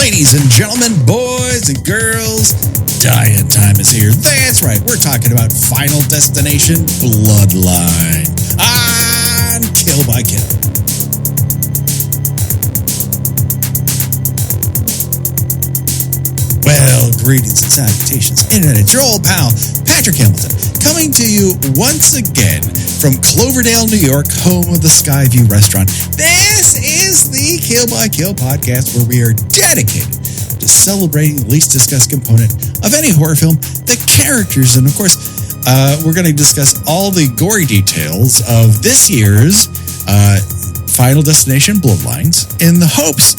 Ladies and gentlemen, boys and girls, dying time is here. That's right, we're talking about Final Destination Bloodline on Kill by Kill. Well, greetings and salutations, Internet. It's your old pal, Patrick Hamilton, coming to you once again from Cloverdale, New York, home of the Skyview Restaurant. This is the Kill by Kill podcast, where we are dedicated to celebrating the least discussed component of any horror film, the characters. And of course, we're going to discuss all the gory details of this year's Final Destination Bloodlines in the hopes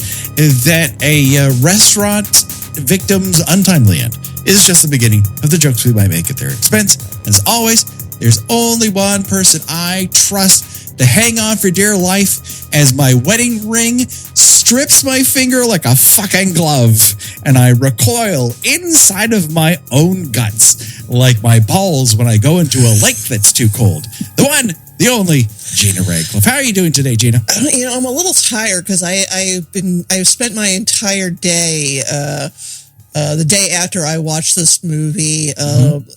that a restaurant victim's untimely end is just the beginning of the jokes we might make at their expense. As always, there's only one person I trust to hang on for dear life as my wedding ring strips my finger like a fucking glove, and I recoil inside of my own guts like my balls when I go into a lake that's too cold. The one, the only, Gina Radcliffe. How are you doing today, Gina? You know, I'm a little tired because I've spent my entire day, the day after I watched this movie,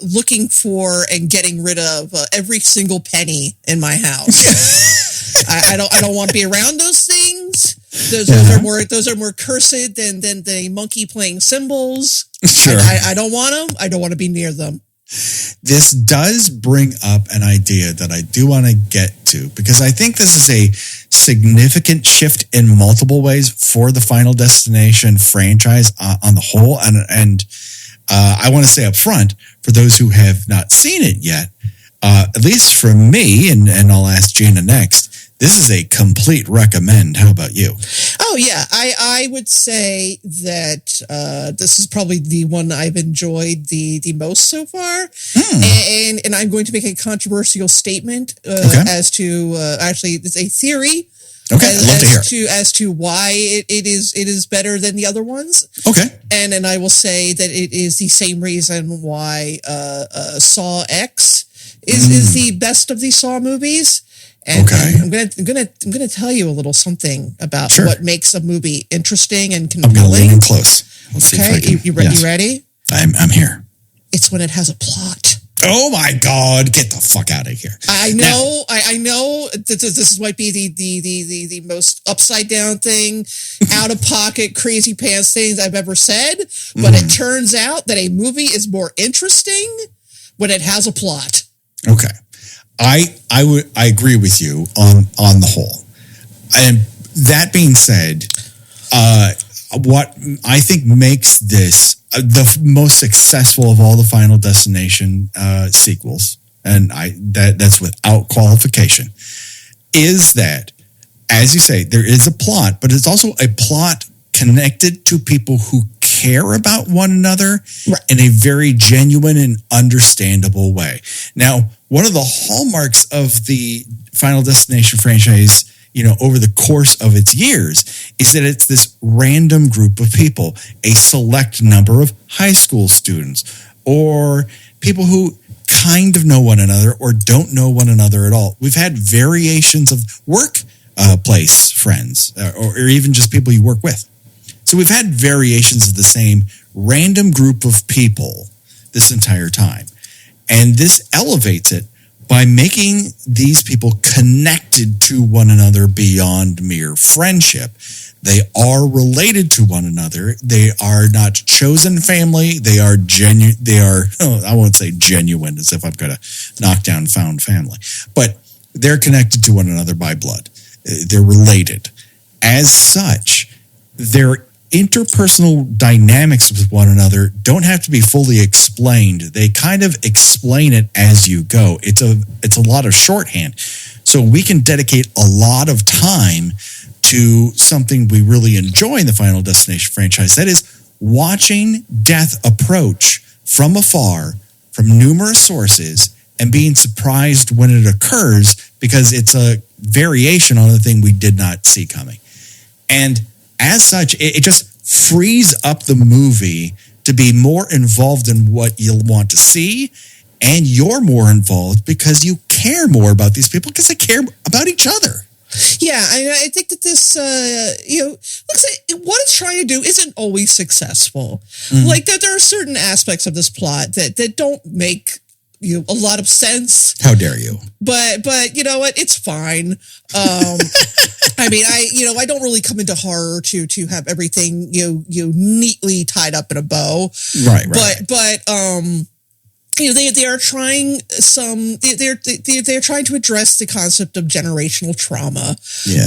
looking for and getting rid of every single penny in my house. I don't want to be around those things. Those are more cursed than the monkey playing cymbals. Sure. I don't want them. I don't want to be near them. This does bring up an idea that I do want to get to, because I think this is a significant shift in multiple ways for the Final Destination franchise on the whole. And I want to say up front, for those who have not seen it yet, at least from me, and I'll ask Gina next, this is a complete recommend. How about you? Oh, yeah. I would say that this is probably the one I've enjoyed the most so far. And I'm going to make a controversial statement as to, actually, it's a theory. Okay, I'd love to hear. As to why it is better than the other ones. Okay. And I will say that it is the same reason why Saw X is the best of the Saw movies. And I'm gonna tell you a little something about what makes a movie interesting and compelling. I'm gonna lean in close. Okay, you ready? I'm here. It's when it has a plot. Oh my God! Get the fuck out of here! I know. I know. This might be the most upside down thing, out of pocket, crazy pants things I've ever said. But it turns out that a movie is more interesting when it has a plot. Okay. I agree with you on the whole. And that being said, what I think makes this the most successful of all the Final Destination sequels, and that's without qualification, is that, as you say, there is a plot, but it's also a plot connected to people who care about one another in a very genuine and understandable way. Now, one of the hallmarks of the Final Destination franchise, over the course of its years, is that it's this random group of people, a select number of high school students, or people who kind of know one another or don't know one another at all. We've had variations of workplace friends, or even just people you work with. So we've had variations of the same random group of people this entire time. And this elevates it by making these people connected to one another beyond mere friendship. They are related to one another. They are not chosen family. They are I won't say genuine as if I've got a knockdown found family, but they're connected to one another by blood. They're related. As such, their interpersonal dynamics with one another don't have to be fully explained. They kind of explain it as you go. It's a lot of shorthand. So we can dedicate a lot of time to something we really enjoy in the Final Destination franchise. That is watching death approach from afar, from numerous sources, and being surprised when it occurs because it's a variation on the thing we did not see coming. And as such, it just frees up the movie to be more involved in what you'll want to see, and you're more involved because you care more about these people because they care about each other. Yeah, I think that this, looks like what it's trying to do isn't always successful. Like that, there are certain aspects of this plot that don't make a lot of sense. How dare you? But you know what? It's fine. I mean, I don't really come into horror to have everything neatly tied up in a bow. Right. But they are trying they're trying to address the concept of generational trauma,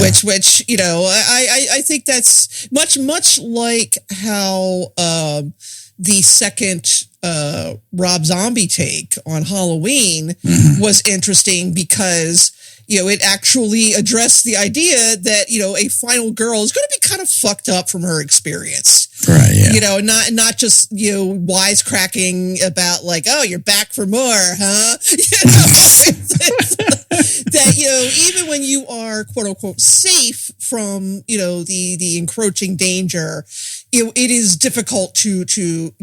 which I think that's much like how the second Rob Zombie take on Halloween was interesting because it actually addressed the idea that a final girl is going to be kind of fucked up from her experience. Right, yeah. Not just wisecracking about like, oh, you're back for more, huh? That even when you are quote unquote safe from the encroaching danger, it is difficult to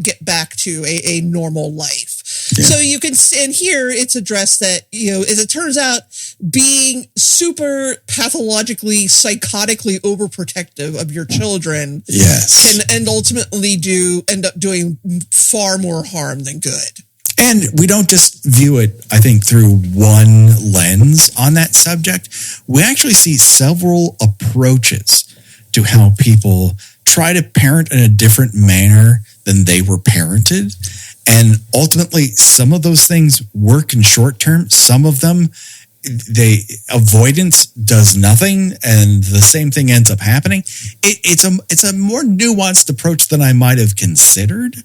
get back to a normal life. Yeah. So you can, and here it's addressed that, as it turns out, being super pathologically, psychotically overprotective of your children can ultimately end up doing far more harm than good. And we don't just view it, I think, through one lens on that subject. We actually see several approaches to how people try to parent in a different manner than they were parented. And ultimately, some of those things work in short term. Some of them, avoidance does nothing, and the same thing ends up happening. It's a more nuanced approach than I might have considered.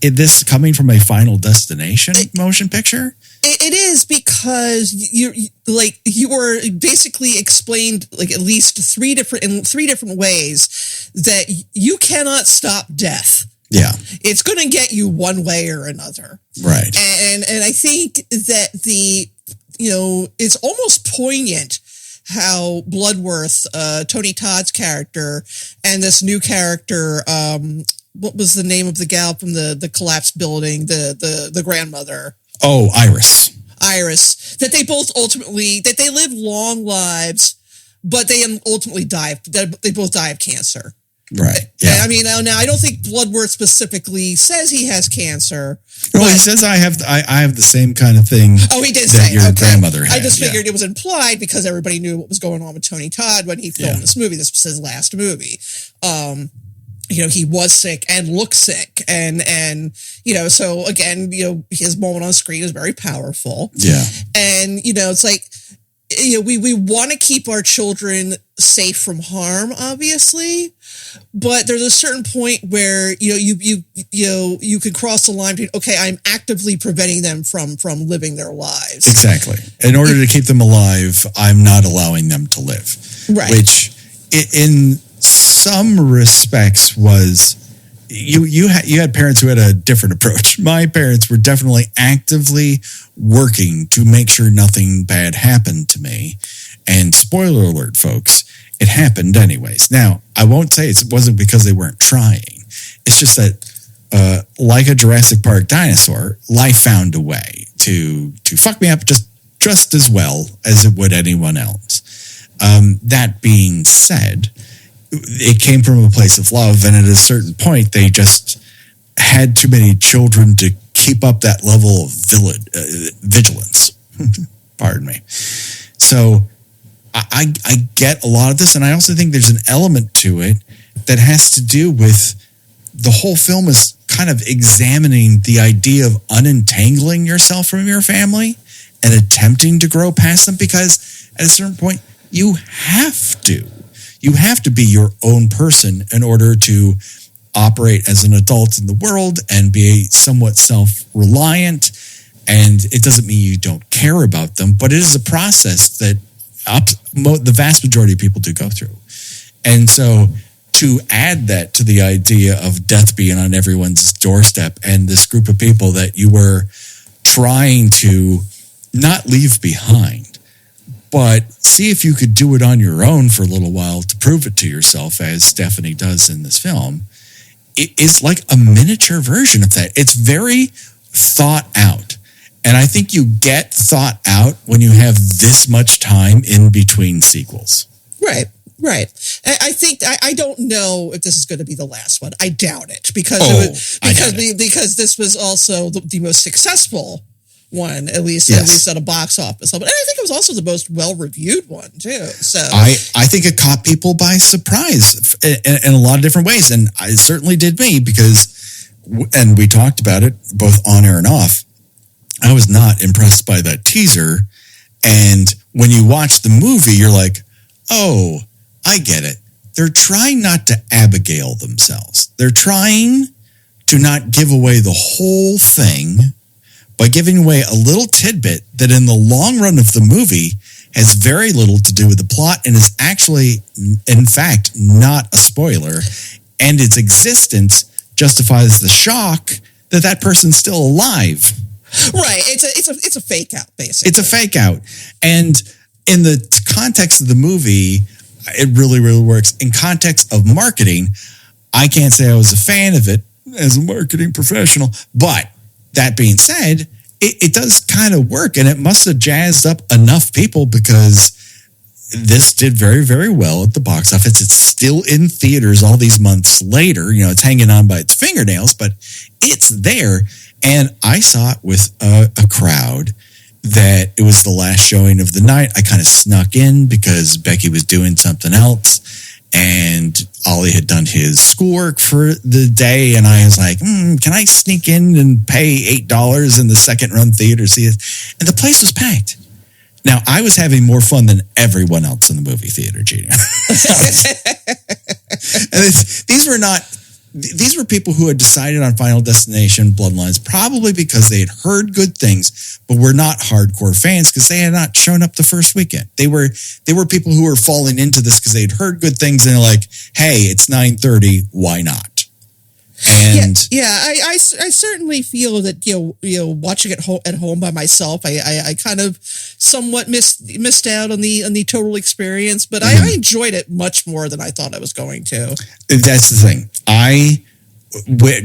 This coming from a Final Destination motion picture. It is, because you were basically explained like at least three different ways that you cannot stop death. Yeah, it's going to get you one way or another. Right. And I think that it's almost poignant how Bloodworth, Tony Todd's character, and this new character, what was the name of the gal from the collapsed building, the grandmother? Oh, Iris, that they both that they live long lives, but they ultimately die. They both die of cancer. Right. Yeah. I mean, now I don't think Bloodworth specifically says he has cancer. Well, he says I have the same kind of thing. Oh, he did that say your grandmother had. I just figured it was implied because everybody knew what was going on with Tony Todd when he filmed this movie. This was his last movie. He was sick and looked sick, and so again, his moment on screen is very powerful. Yeah, and it's like, we want to keep our children safe from harm, obviously, but there's a certain point where you could cross the line between, okay, I'm actively preventing them from living their lives. Exactly. In order to keep them alive, I'm not allowing them to live. Right. Which, in some respects, was you had parents who had a different approach. My parents were definitely actively working to make sure nothing bad happened to me. And spoiler alert, folks, it happened anyways. Now, I won't say it wasn't because they weren't trying. It's just that, like a Jurassic Park dinosaur, life found a way to fuck me up just as well as it would anyone else. That being said, it came from a place of love, and at a certain point, they just had too many children to keep up that level of vigilance. Pardon me. So I get a lot of this, and I also think there's an element to it that has to do with the whole film is kind of examining the idea of unentangling yourself from your family and attempting to grow past them, because at a certain point, you have to. You have to be your own person in order to operate as an adult in the world and be somewhat self-reliant. And it doesn't mean you don't care about them, but it is a process that the vast majority of people do go through. And so to add that to the idea of death being on everyone's doorstep and this group of people that you were trying to not leave behind, but see if you could do it on your own for a little while to prove it to yourself, as Stephanie does in this film, it is like a miniature version of that. It's very thought out. And I think you get thought out when you have this much time in between sequels. Right. Right. I think I don't know if this is going to be the last one. I doubt it because because this was also the most successful one, at least at a box office level. And I think it was also the most well-reviewed one too. So I think it caught people by surprise in a lot of different ways, and it certainly did me because, and we talked about it both on air and off. I was not impressed by that teaser, and when you watch the movie, you're like, oh, I get it. They're trying not to Abigail themselves. They're trying to not give away the whole thing by giving away a little tidbit that in the long run of the movie has very little to do with the plot and is actually, in fact, not a spoiler. And its existence justifies the shock that that person's still alive. Right. It's a fake out, basically. It's a fake out. And in the context of the movie, it really, really works. In context of marketing, I can't say I was a fan of it as a marketing professional, but that being said, it does kind of work, and it must have jazzed up enough people because this did very, very well at the box office. It's still in theaters all these months later. You know, it's hanging on by its fingernails, but it's there. And I saw it with a crowd that it was the last showing of the night. I kind of snuck in because Becky was doing something else and Ollie had done his schoolwork for the day. And I was like, can I sneak in and pay $8 in the second run theater to see it? And the place was packed. Now, I was having more fun than everyone else in the movie theater, Gina. And these were people who had decided on Final Destination Bloodlines probably because they had heard good things, but were not hardcore fans because they had not shown up the first weekend. They were people who were falling into this because they had heard good things and they're like, hey, it's 9:30, why not? And I certainly feel that you know watching it at home by myself, I kind of somewhat missed out on the total experience, but I enjoyed it much more than I thought I was going to. That's the thing. I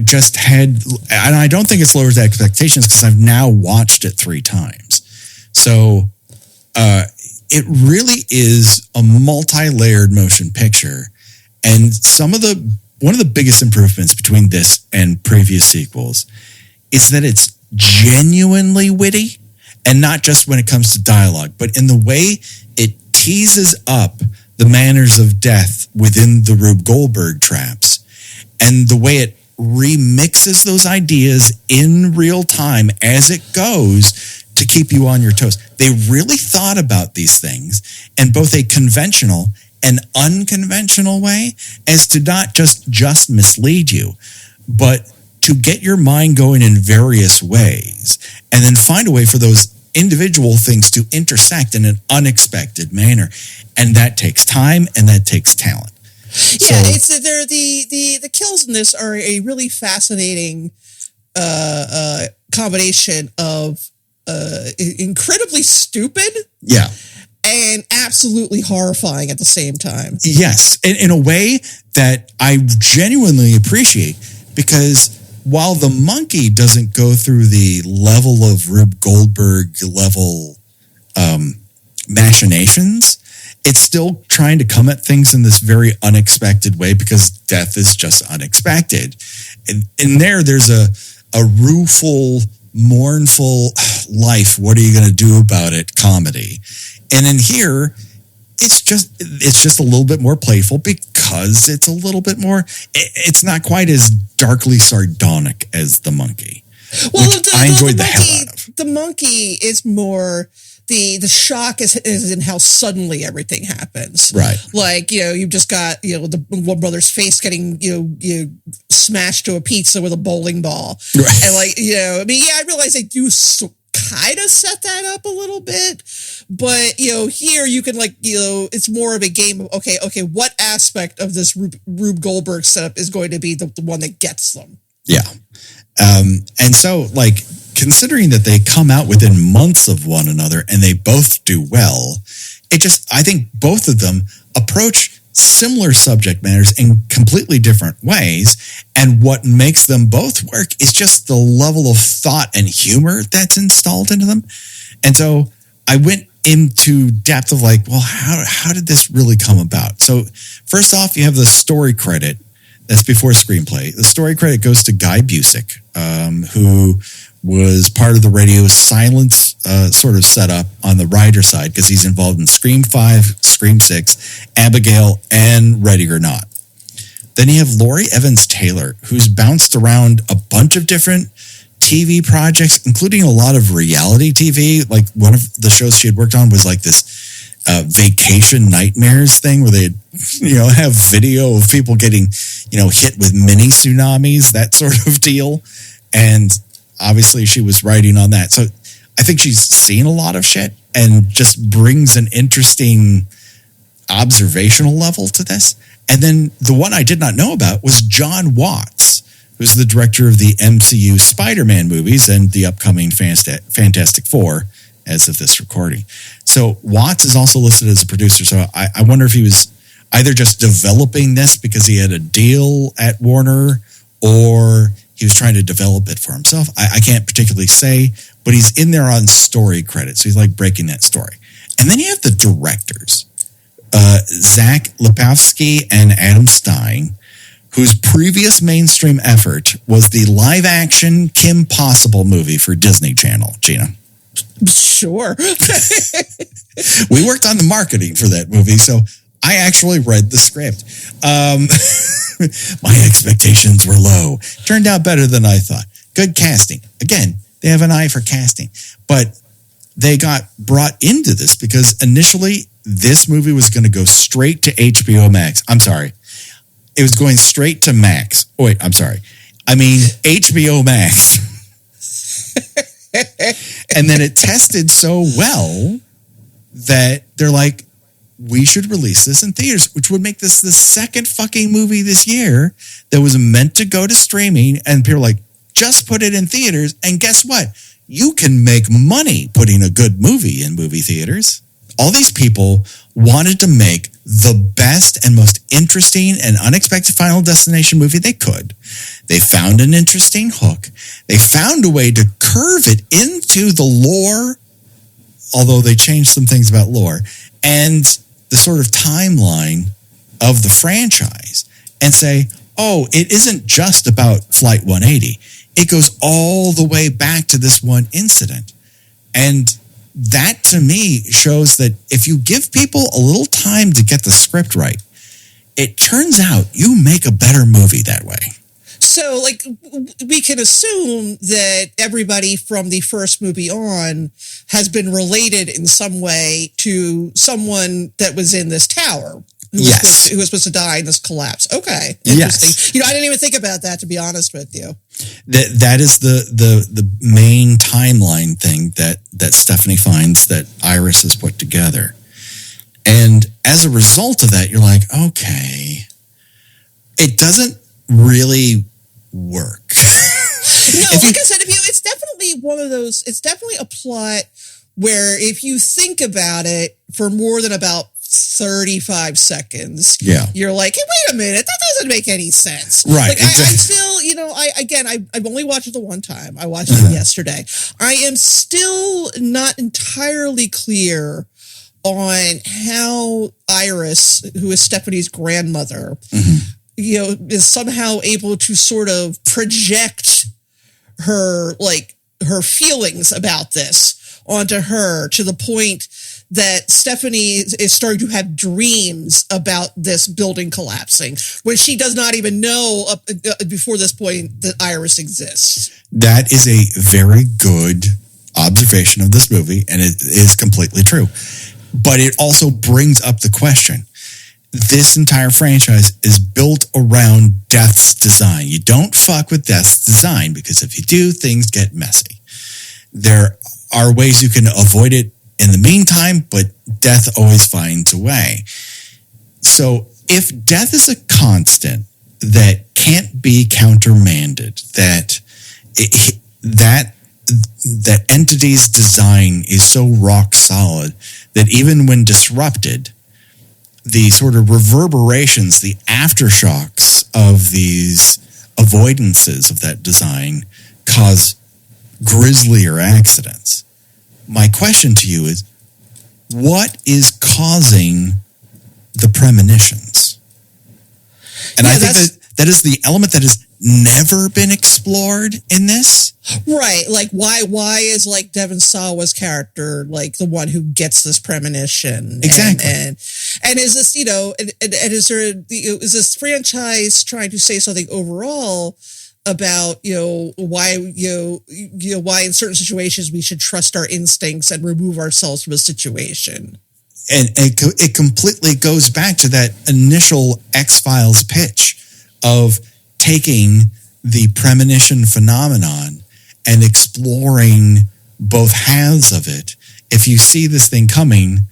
just had, and I don't think it's lowered the expectations because I've now watched it 3 times. So it really is a multi-layered motion picture, and one of the biggest improvements between this and previous sequels is that it's genuinely witty, and not just when it comes to dialogue, but in the way it teases up the manners of death within the Rube Goldberg traps, and the way it remixes those ideas in real time as it goes to keep you on your toes. They really thought about these things in both a conventional and unconventional way as to not just mislead you, but to get your mind going in various ways and then find a way for those individual things to intersect in an unexpected manner. And that takes time and that takes talent. Yeah, the kills in this are a really fascinating combination of incredibly stupid. Yeah. And absolutely horrifying at the same time. Yes, in a way that I genuinely appreciate, because while the monkey doesn't go through the level of Rube Goldberg level machinations, it's still trying to come at things in this very unexpected way because death is just unexpected. And in there's a rueful, mournful life, what are you going to do about it comedy. And in here, it's just a little bit more playful because it's a little bit more, it's not quite as darkly sardonic as the monkey. Well, I enjoyed the hell out of. The monkey is more, the shock is in how suddenly everything happens. Right. Like, you've just got, the one brother's face getting, smashed to a pizza with a bowling ball. Right. And I realize they do kind of set that up a little bit, but here you can it's more of a game of okay, what aspect of this Rube Goldberg setup is going to be the one that gets them? Yeah. And so considering that they come out within months of one another and they both do well, I think both of them approach similar subject matters in completely different ways. And what makes them both work is just the level of thought and humor that's installed into them. And so I went into depth of like, well, how did this really come about? So first off, you have the story credit. That's before screenplay. The story credit goes to Guy Busick, who was part of the radio silence sort of setup on the writer side because he's involved in Scream 5, Scream 6, Abigail, and Ready or Not. Then you have Laurie Evans Taylor, who's bounced around a bunch of different TV projects, including a lot of reality TV. Like one of the shows she had worked on was like this vacation nightmares thing where they, have video of people getting, hit with mini tsunamis, that sort of deal. And obviously she was writing on that. So I think she's seen a lot of shit and just brings an interesting observational level to this. And then the one I did not know about was John Watts, who's the director of the MCU Spider-Man movies and the upcoming Fantastic Four as of this recording. So Watts is also listed as a producer. So I wonder if he was either just developing this because he had a deal at Warner or he was trying to develop it for himself. I can't particularly say, but he's in there on story credits. So he's like breaking that story. And then you have the directors, Zach Lepowski and Adam Stein, whose previous mainstream effort was the live-action Kim Possible movie for Disney Channel. Gina? Sure. We worked on the marketing for that movie, so I actually read the script. My expectations were low. Turned out better than I thought. Good casting. Again, they have an eye for casting. But they got brought into this because initially this movie was going to go straight to HBO Max. I'm sorry. It was going straight to Max. Oh, wait, I'm sorry. I mean, HBO Max. And then it tested so well that they're like, we should release this in theaters, which would make this the second fucking movie this year that was meant to go to streaming. And people are like, just put it in theaters. And guess what? You can make money putting a good movie in movie theaters. All these people wanted to make the best and most interesting and unexpected Final Destination movie they could. They found an interesting hook. They found a way to curve it into the lore, although they changed some things about lore, and the sort of timeline of the franchise, and say, oh, it isn't just about Flight 180. It goes all the way back to this one incident. And that, to me, shows that if you give people a little time to get the script right, it turns out you make a better movie that way. So, like, we can assume that everybody from the first movie on has been related in some way to someone that was in this tower. Who was supposed to die in this collapse. Okay. Interesting. Yes. I didn't even think about that, to be honest with you. That is the main timeline thing that Stephanie finds that Iris has put together. And as a result of that, you're like, okay, it doesn't really work. No, like I said, it's definitely one of those, it's definitely a plot where if you think about it for more than about 35 seconds, you're like, hey, wait a minute, that doesn't make any sense. Right. Like, exactly. I'm still, I've only watched it the one time. I watched it yesterday. I am still not entirely clear on how Iris, who is Stephanie's grandmother, is somehow able to sort of project her feelings about this onto her to the point that Stephanie is starting to have dreams about this building collapsing when she does not even know before this point that Iris exists. That is a very good observation of this movie, and it is completely true. But it also brings up the question. This entire franchise is built around Death's design. You don't fuck with Death's design because if you do, things get messy. There are ways you can avoid it in the meantime, but Death always finds a way. So if Death is a constant that can't be countermanded, that entity's design is so rock solid that even when disrupted, the sort of reverberations, the aftershocks of these avoidances of that design cause grislier accidents. My question to you is, what is causing the premonitions? And I think that is the element that has never been explored in this. Right. Like why is like Devon Sawa's character like the one who gets this premonition? Exactly. And is this, and is there, is this franchise trying to say something overall about, why in certain situations we should trust our instincts and remove ourselves from a situation? And it completely goes back to that initial X-Files pitch of taking the premonition phenomenon and exploring both halves of it. If you see this thing coming,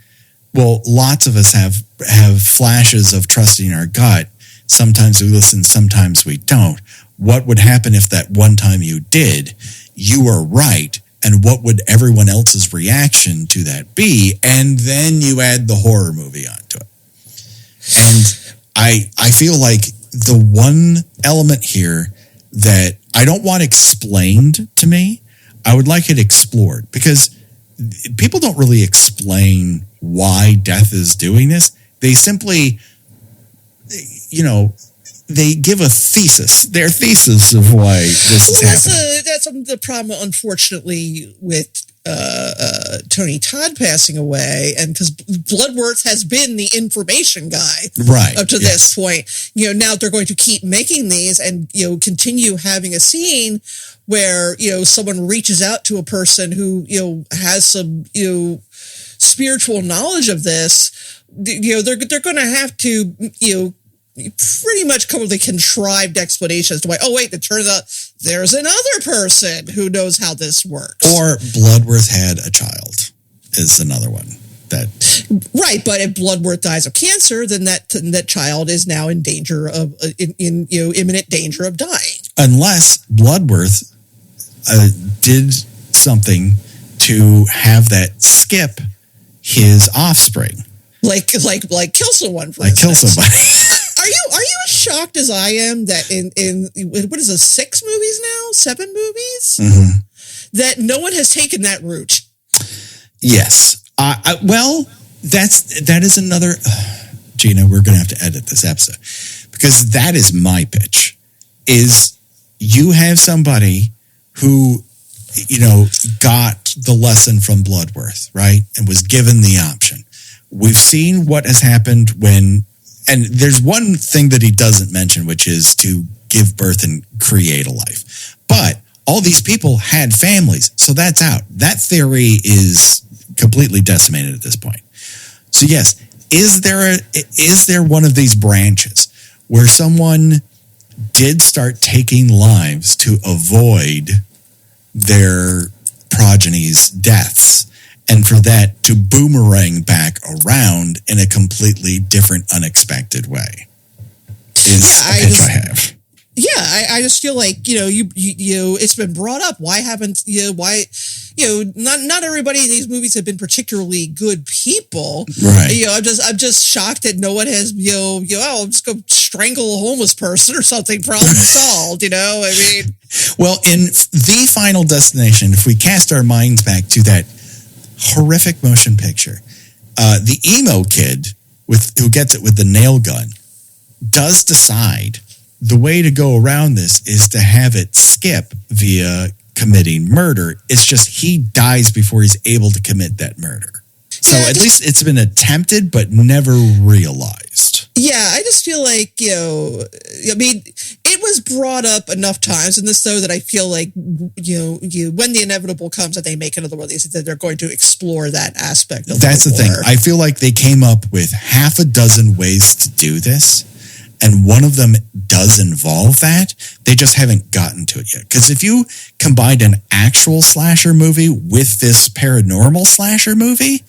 well, lots of us have flashes of trusting our gut. Sometimes we listen, sometimes we don't. What would happen if that one time you did, you were right? And what would everyone else's reaction to that be? And then you add the horror movie onto it. And I feel like the one element here that I don't want explained to me, I would like it explored, because people don't really explain why death is doing this. They simply, they give a thesis, their thesis of why this is happening. That's the problem, unfortunately, with Tony Todd passing away, and because Bloodworth has been the information guy up to this point. Now they're going to keep making these and continue having a scene where someone reaches out to a person who has some spiritual knowledge of this. They're going to have to pretty much come with a contrived explanation as to why, oh wait, it turns out there's another person who knows how this works. Or Bloodworth had a child is another one. Right, but if Bloodworth dies of cancer, then that child is now in danger of imminent danger of dying. Unless Bloodworth did something to have that skip his offspring. Like kill someone, for instance. Kill somebody. Are you as shocked as I am that in what is it, 6 movies now? 7 movies? Mm-hmm. That no one has taken that route? Yes. Well, that is another. Gina, we're going to have to edit this episode, because that is my pitch. Is you have somebody who got the lesson from Bloodworth, right, and was given the option. We've seen what has happened when. And there's one thing that he doesn't mention, which is to give birth and create a life. But all these people had families, so that's out. That theory is completely decimated at this point. So yes, is there one of these branches where someone did start taking lives to avoid their progeny's deaths, and for that to boomerang back around in a completely different, unexpected way? Is a pitch I have. Yeah, I just feel like you it's been brought up. Why haven't not everybody in these movies have been particularly good people, right? I'm just shocked that no one has I'll just go strangle a homeless person or something. Problem solved. I mean, well, in The Final Destination, if we cast our minds back to that horrific motion picture, the emo kid who gets it with the nail gun does decide the way to go around this is to have it skip via committing murder. It's just he dies before he's able to commit that murder. So at least it's been attempted but never realized. Yeah, I just feel like, I mean, it was brought up enough times in this, though, that I feel like, when the inevitable comes that they make another one of these, that they're going to explore that aspect of it. That's the thing. I feel like they came up with half a dozen ways to do this, and one of them does involve that. They just haven't gotten to it yet. Because if you combined an actual slasher movie with this paranormal slasher movie,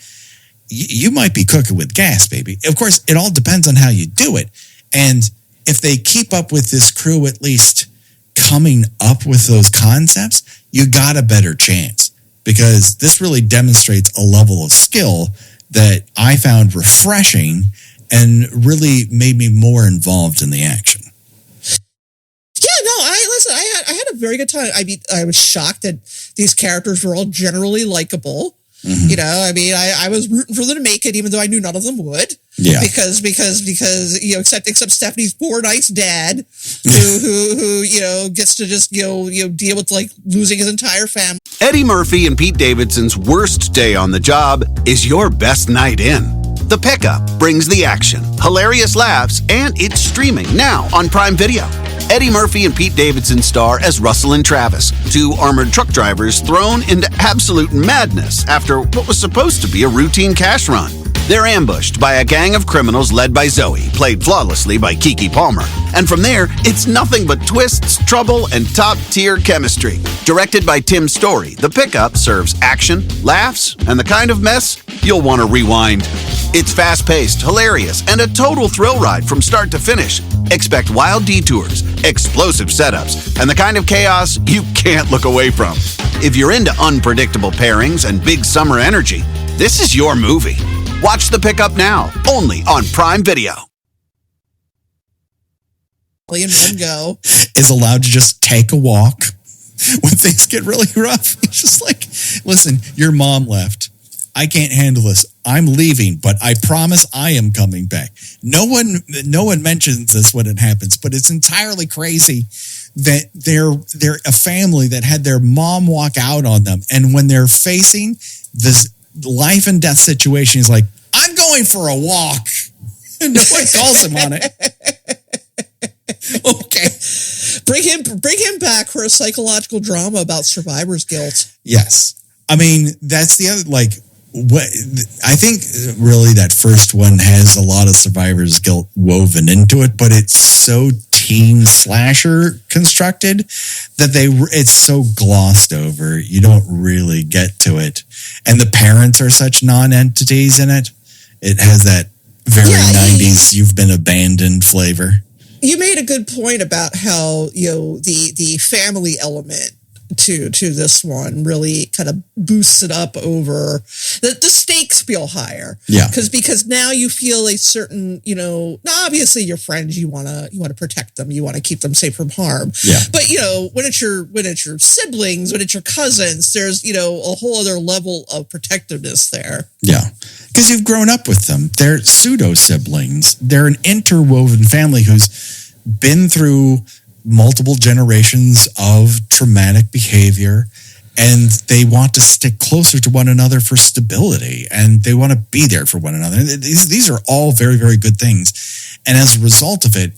you might be cooking with gas, baby. Of course, it all depends on how you do it. And if they keep up with this crew at least coming up with those concepts, you got a better chance. Because this really demonstrates a level of skill that I found refreshing and really made me more involved in the action. Yeah, no, I had a very good time. I mean, I was shocked that these characters were all generally likable. You know, I mean, I was rooting for them to make it, even though I knew none of them would. Yeah. Because you know, except Stephanie's poor nice dad, who you know gets to just you know deal with like losing his entire family. Eddie Murphy and Pete Davidson's worst day on the job is your best night in. The Pickup brings the action, hilarious laughs, and it's streaming now on Prime Video. Eddie Murphy and Pete Davidson star as Russell and Travis, two armored truck drivers thrown into absolute madness after what was supposed to be a routine cash run. They're ambushed by a gang of criminals led by Zoe, played flawlessly by Keke Palmer. And from there, it's nothing but twists, trouble, and top-tier chemistry. Directed by Tim Story, The Pickup serves action, laughs, and the kind of mess you'll want to rewind. It's fast-paced, hilarious, and a total thrill ride from start to finish. Expect wild detours, explosive setups, and the kind of chaos you can't look away from. If you're into unpredictable pairings and big summer energy, this is your movie. Watch The Pickup now, only on Prime Video. In one go, is allowed to just take a walk when things get really rough. It's just like, listen, your mom left. I can't handle this. I'm leaving, but I promise I am coming back. No one mentions this when it happens, but it's entirely crazy that they're a family that had their mom walk out on them, and when they're facing this life and death situation, he's like, I'm going for a walk. And no one calls him on it. Okay. Bring him back for a psychological drama about survivor's guilt. Yes. I mean, that's the other, like, what I think really that first one has a lot of survivor's guilt woven into it, but it's so teen slasher constructed that it's so glossed over. You don't really get to it. And the parents are such non-entities in it. It has that very 90s you've been abandoned flavor. You made a good point about how, you know, the family element to this one really kind of boosts it up over the stakes feel higher. Yeah. Because now you feel a certain, you know, obviously your friends, you want to protect them, you want to keep them safe from harm. Yeah. But you know, when it's your siblings, when it's your cousins, there's, you know, a whole other level of protectiveness there. Yeah. Because you've grown up with them. They're pseudo siblings. They're an interwoven family who's been through multiple generations of traumatic behavior, and they want to stick closer to one another for stability, and they want to be there for one another. These are all very, very good things. And as a result of it,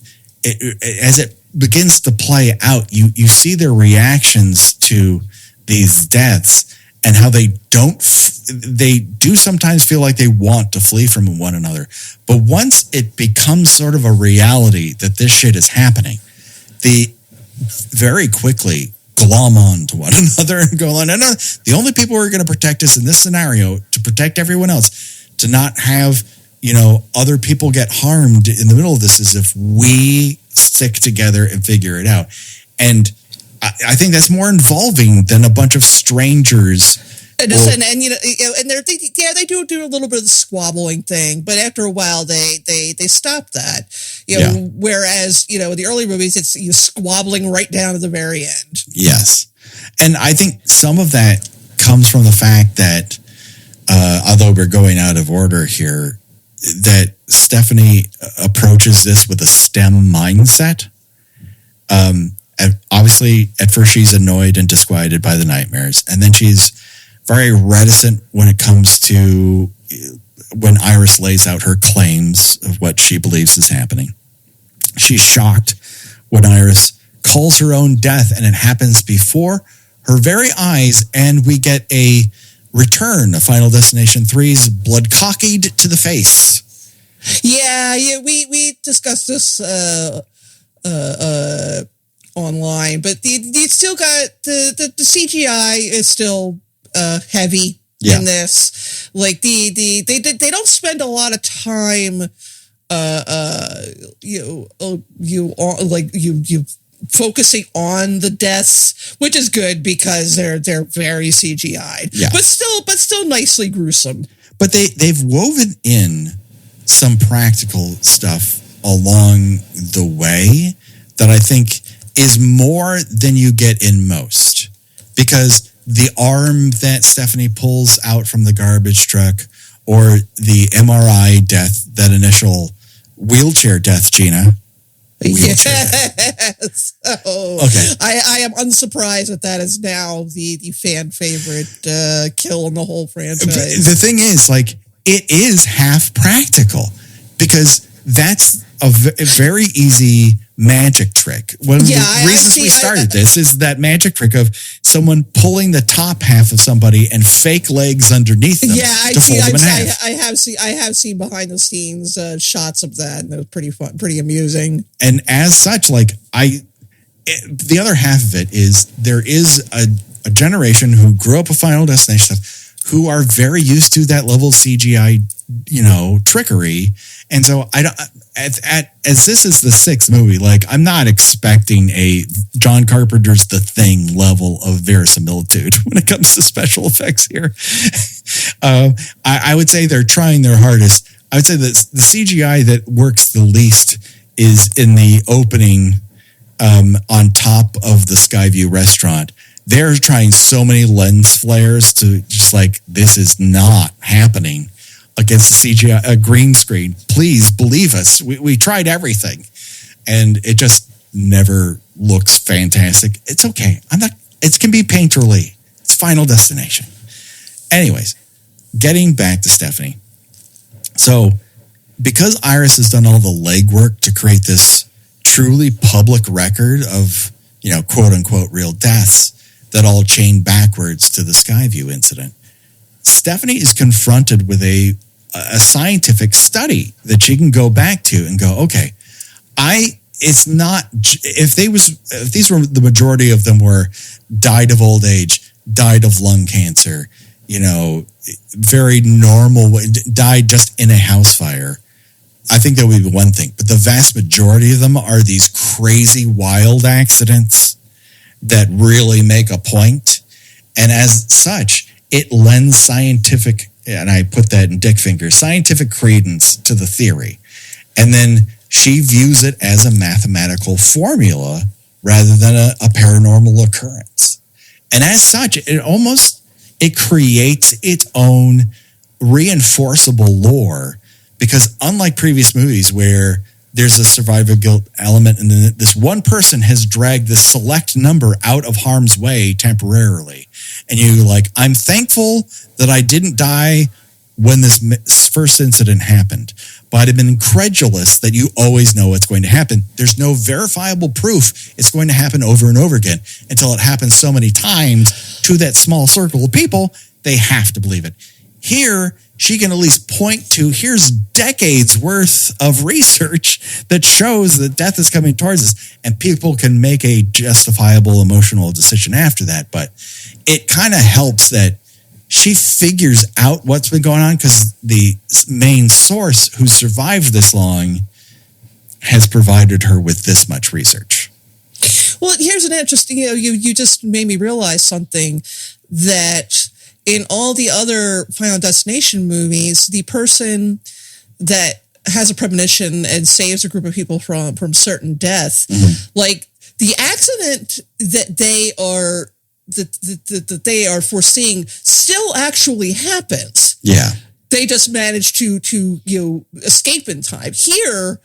as it begins to play out, you see their reactions to these deaths and how they do sometimes feel like they want to flee from one another. But once it becomes sort of a reality that this shit is happening, they very quickly glom on to one another and go on. The only people who are going to protect us in this scenario, to protect everyone else, to not have, you know, other people get harmed in the middle of this, is if we stick together and figure it out. And I think that's more involving than a bunch of strangers. And you know, and they do a little bit of the squabbling thing, but after a while they stop that. You know, whereas, you know, in the early movies it's you squabbling right down to the very end. Yes. And I think some of that comes from the fact that although we're going out of order here, that Stephanie approaches this with a STEM mindset. And obviously, at first she's annoyed and disquieted by the nightmares, and then she's very reticent when it comes to when Iris lays out her claims of what she believes is happening. She's shocked when Iris calls her own death, and it happens before her very eyes, and we get a return of Final Destination 3's blood cockeyed to the face. Yeah, we discussed this online, but you still got the CGI is still heavy in this. Like they don't spend a lot of time you focusing on the deaths, which is good because they're very CGI'd. Yeah. But still nicely gruesome. But they've woven in some practical stuff along the way that I think is more than you get in most. Because the arm that Stephanie pulls out from the garbage truck, or the MRI death, that initial wheelchair death, Gina. Yes. Okay. I am unsurprised that is now the fan favorite kill in the whole franchise. The thing is, like, it is half practical, because that's a very easy magic trick. One of the reasons we started this is that magic trick of someone pulling the top half of somebody and fake legs underneath them to fold them in half. I have seen behind the scenes shots of that, and it was pretty fun, pretty amusing. And as such, like, the other half of it is there is a generation who grew up with Final Destination stuff who are very used to that level of CGI, trickery. And so as this is the sixth movie, like, I'm not expecting a John Carpenter's The Thing level of verisimilitude when it comes to special effects here. I would say they're trying their hardest. I would say that the CGI that works the least is in the opening on top of the Skyview restaurant. They're trying so many lens flares to just like, this is not happening against the CGI, a green screen. Please believe us. We tried everything, and it just never looks fantastic. It's okay. It can be painterly. It's Final Destination. Anyways, getting back to Stephanie. So, because Iris has done all the legwork to create this truly public record of, quote unquote real deaths that all chain backwards to the Skyview incident, Stephanie is confronted with a scientific study that she can go back to and go, okay, it's not, if these were, the majority of them were died of old age, died of lung cancer, very normal, died just in a house fire, I think that would be one thing. But the vast majority of them are these crazy, wild accidents that really make a point. And as such, it lends scientific, and I put that in dick fingers, scientific credence to the theory. And then she views it as a mathematical formula rather than a paranormal occurrence. And as such, it creates its own reinforceable lore, because unlike previous movies where there's a survivor guilt element, and then this one person has dragged this select number out of harm's way temporarily, and you're like, I'm thankful that I didn't die when this first incident happened, but I'm incredulous that you always know what's going to happen. There's no verifiable proof it's going to happen over and over again until it happens so many times to that small circle of people, they have to believe it. Here, she can at least point to, here's decades worth of research that shows that death is coming towards us, and people can make a justifiable emotional decision after that. But it kind of helps that she figures out what's been going on, because the main source who survived this long has provided her with this much research. Well, here's an interesting, you just made me realize something, that in all the other Final Destination movies, the person that has a premonition and saves a group of people from certain death, like the accident that they are foreseeing still actually happens. Yeah. They just manage to escape in time. Here,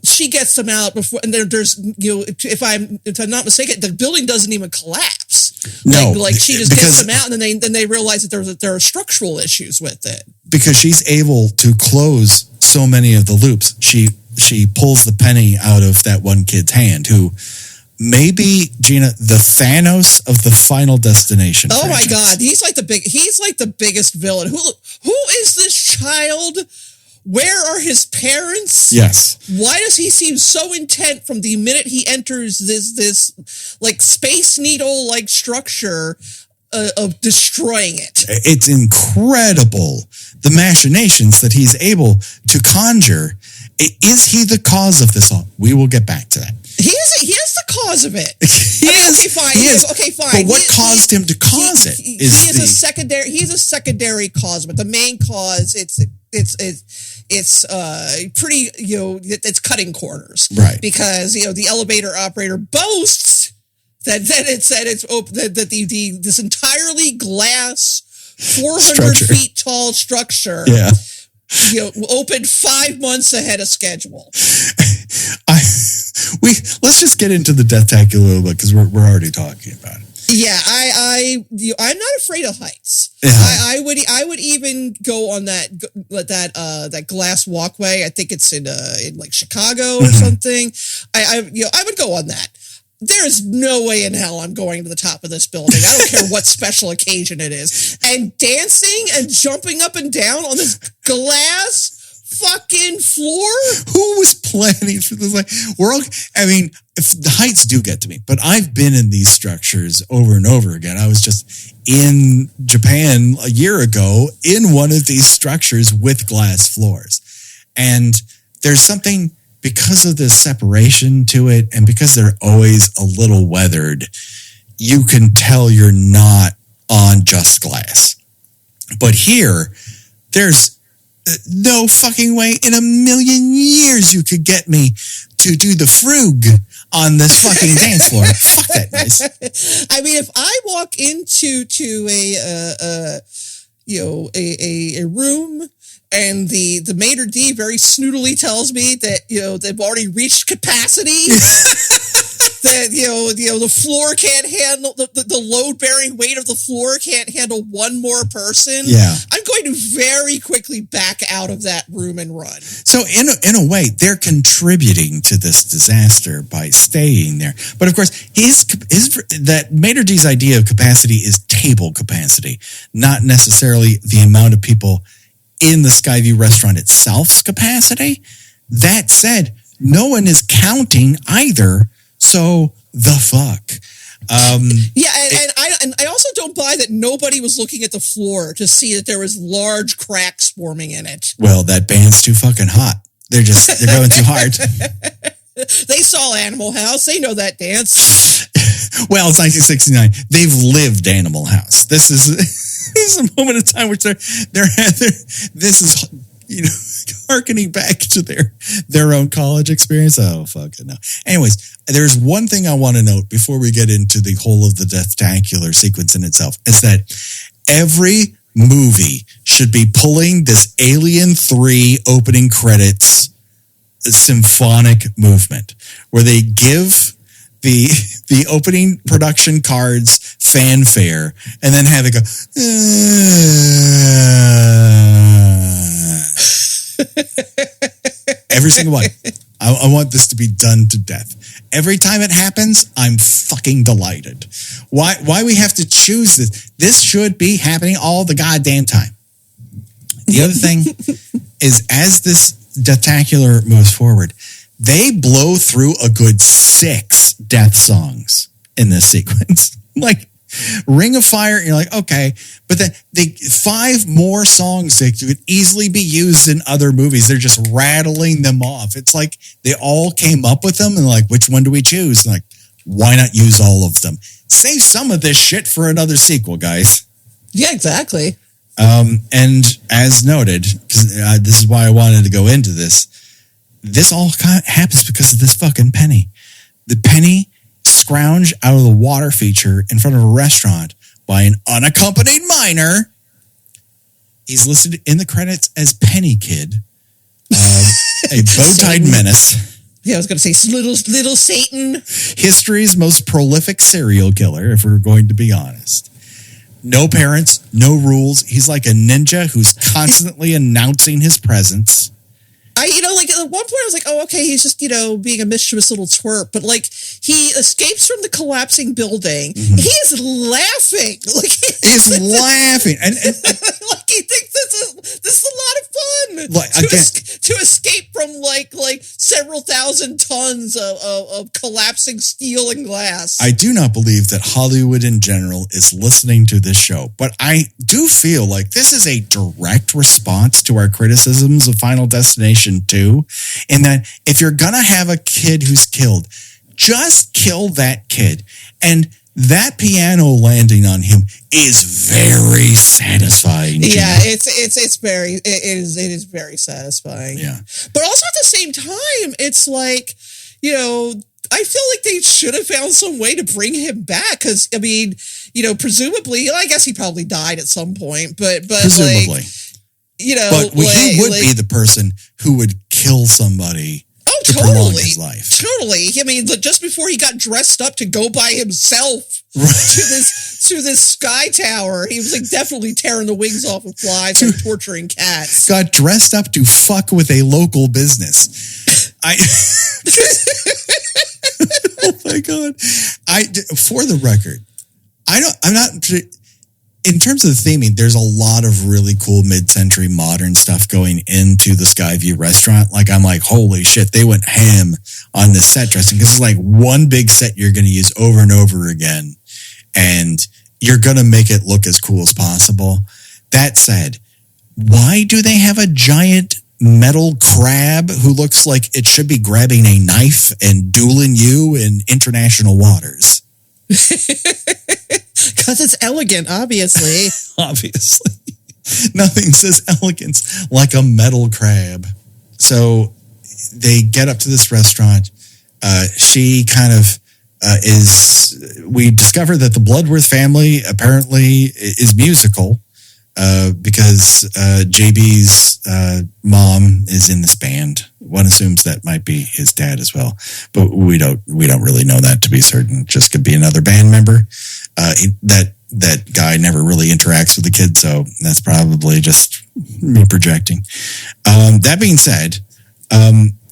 she gets them out before, and there's if I'm not mistaken, the building doesn't even collapse. No, like she just gets them out, and then they realize that there are structural issues with it. Because she's able to close so many of the loops. She pulls the penny out of that one kid's hand, who maybe, Gina, the Thanos of the Final Destination. Oh franchise. My God, he's like the biggest villain. Who is this child? Where are his parents? Yes. Why does he seem so intent from the minute he enters this like Space Needle like structure of destroying it? It's incredible, the machinations that he's able to conjure. Is he the cause of this all? We will get back to that. He is the cause of it. He is. Okay, fine. He is. Okay, fine. But what caused him to cause it? He is a secondary. He's a secondary cause, but the main cause, it's pretty, it's cutting corners, right? Because the elevator operator boasts that it said it's open, that this entirely glass 400 Structure. feet tall structure Yeah. Opened 5 months ahead of schedule. Let's just get into the Deathtacular a little bit because we're already talking about it. Yeah, I'm not afraid of heights. Yeah. I would even go on that glass walkway. I think it's in like Chicago or something. I would go on that. There's no way in hell I'm going to the top of this building. I don't care what special occasion it is. And dancing and jumping up and down on this glass fucking floor? Who was planning for this? Like, if the heights do get to me, but I've been in these structures over and over again. I was just in Japan a year ago in one of these structures with glass floors. And there's something, because of the separation to it and because they're always a little weathered, you can tell you're not on just glass. But here, there's no fucking way in a million years you could get me to do the frug on this fucking dance floor. Fuck that noise. I mean, if I walk into a room and the maitre d' very snootily tells me that they've already reached capacity, that the floor can't handle the load bearing weight of the floor can't handle one more person. Yeah, I'm going to very quickly back out of that room and run. So in a way, they're contributing to this disaster by staying there. But of course, that maitre d's idea of capacity is table capacity, not necessarily the amount of people in the Skyview restaurant itself's capacity. That said, no one is counting either. So the fuck. And I also don't buy that nobody was looking at the floor to see that there was large cracks forming in it. Well, that band's too fucking hot. They're going too hard. They saw Animal House. They know that dance. Well, it's 1969. They've lived Animal House. This is a moment of time which this is harkening back to their own college experience. Oh, fuck it, no. Anyways, there's one thing I want to note before we get into the whole of the Deathtacular sequence in itself, is that every movie should be pulling this Alien 3 opening credits symphonic movement, where they give the opening production cards fanfare and then have it go every single one. I want this to be done to death. Every time it happens, I'm fucking delighted. Why we have to choose this? This should be happening all the goddamn time. The other thing is, as this Deathtacular moves forward, they blow through a good 6 death songs in this sequence. Like Ring of Fire, you're like, okay, but then 5 more songs that could easily be used in other movies. They're just rattling them off. It's like they all came up with them and like, which one do we choose? And like, why not use all of them? Save some of this shit for another sequel, guys. Yeah, exactly. And as noted, because this is why I wanted to go into this, this all kind of happens because of this fucking Penny. The Penny scrounged out of the water feature in front of a restaurant by an unaccompanied minor. He's listed in the credits as Penny Kid, a bow-tied menace. Yeah, I was going to say little Satan. History's most prolific serial killer, if we're going to be honest. No parents, no rules. He's like a ninja who's constantly announcing his presence. At one point I was like, oh, okay, he's just, being a mischievous little twerp. But like, he escapes from the collapsing building. Mm-hmm. He's laughing. He's laughing. And like, he thinks this is a lot of fun. Like, to escape from like several thousand tons of collapsing steel and glass. I do not believe that Hollywood in general is listening to this show, but I do feel like this is a direct response to our criticisms of Final Destination 2, in that if you're gonna have a kid who's killed, just kill that kid. And that piano landing on him is very satisfying. Yeah, it is very satisfying. Yeah. But also at the same time, it's like, I feel like they should have found some way to bring him back. Because, I mean, presumably, I guess he probably died at some point. But presumably. But he would be the person who would kill somebody to prolong his life. Totally. I mean, just before he got dressed up to go by himself to this sky tower, he was like definitely tearing the wings off of flies and torturing cats. Got dressed up to fuck with a local business. Oh my God. For the record, I'm not. In terms of the theming, there's a lot of really cool mid-century modern stuff going into the Skyview restaurant. Like, I'm like, holy shit, they went ham on the set dressing, because it's like one big set you're going to use over and over again, and you're going to make it look as cool as possible. That said, why do they have a giant metal crab who looks like it should be grabbing a knife and dueling you in international waters? Because it's elegant, obviously. Obviously. Nothing says elegance like a metal crab. So they get up to this restaurant. She kind of we discover that the Bloodworth family apparently is musical because JB's mom is in this band. One assumes that might be his dad as well, but we don't really know that to be certain. It just could be another band member. That guy never really interacts with the kids, so that's probably just me projecting. That being said,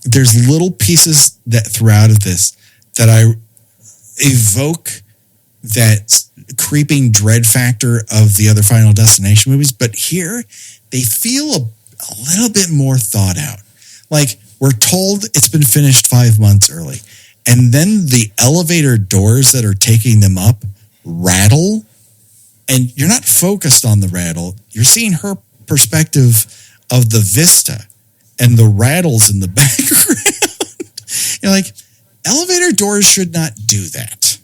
there's little pieces that throughout of this that I evoke that creeping dread factor of the other Final Destination movies, but here they feel a little bit more thought out. Like, we're told it's been finished 5 months early, and then the elevator doors that are taking them up rattle, and you're not focused on the rattle. You're seeing her perspective of the vista and the rattles in the background. You're like, elevator doors should not do that.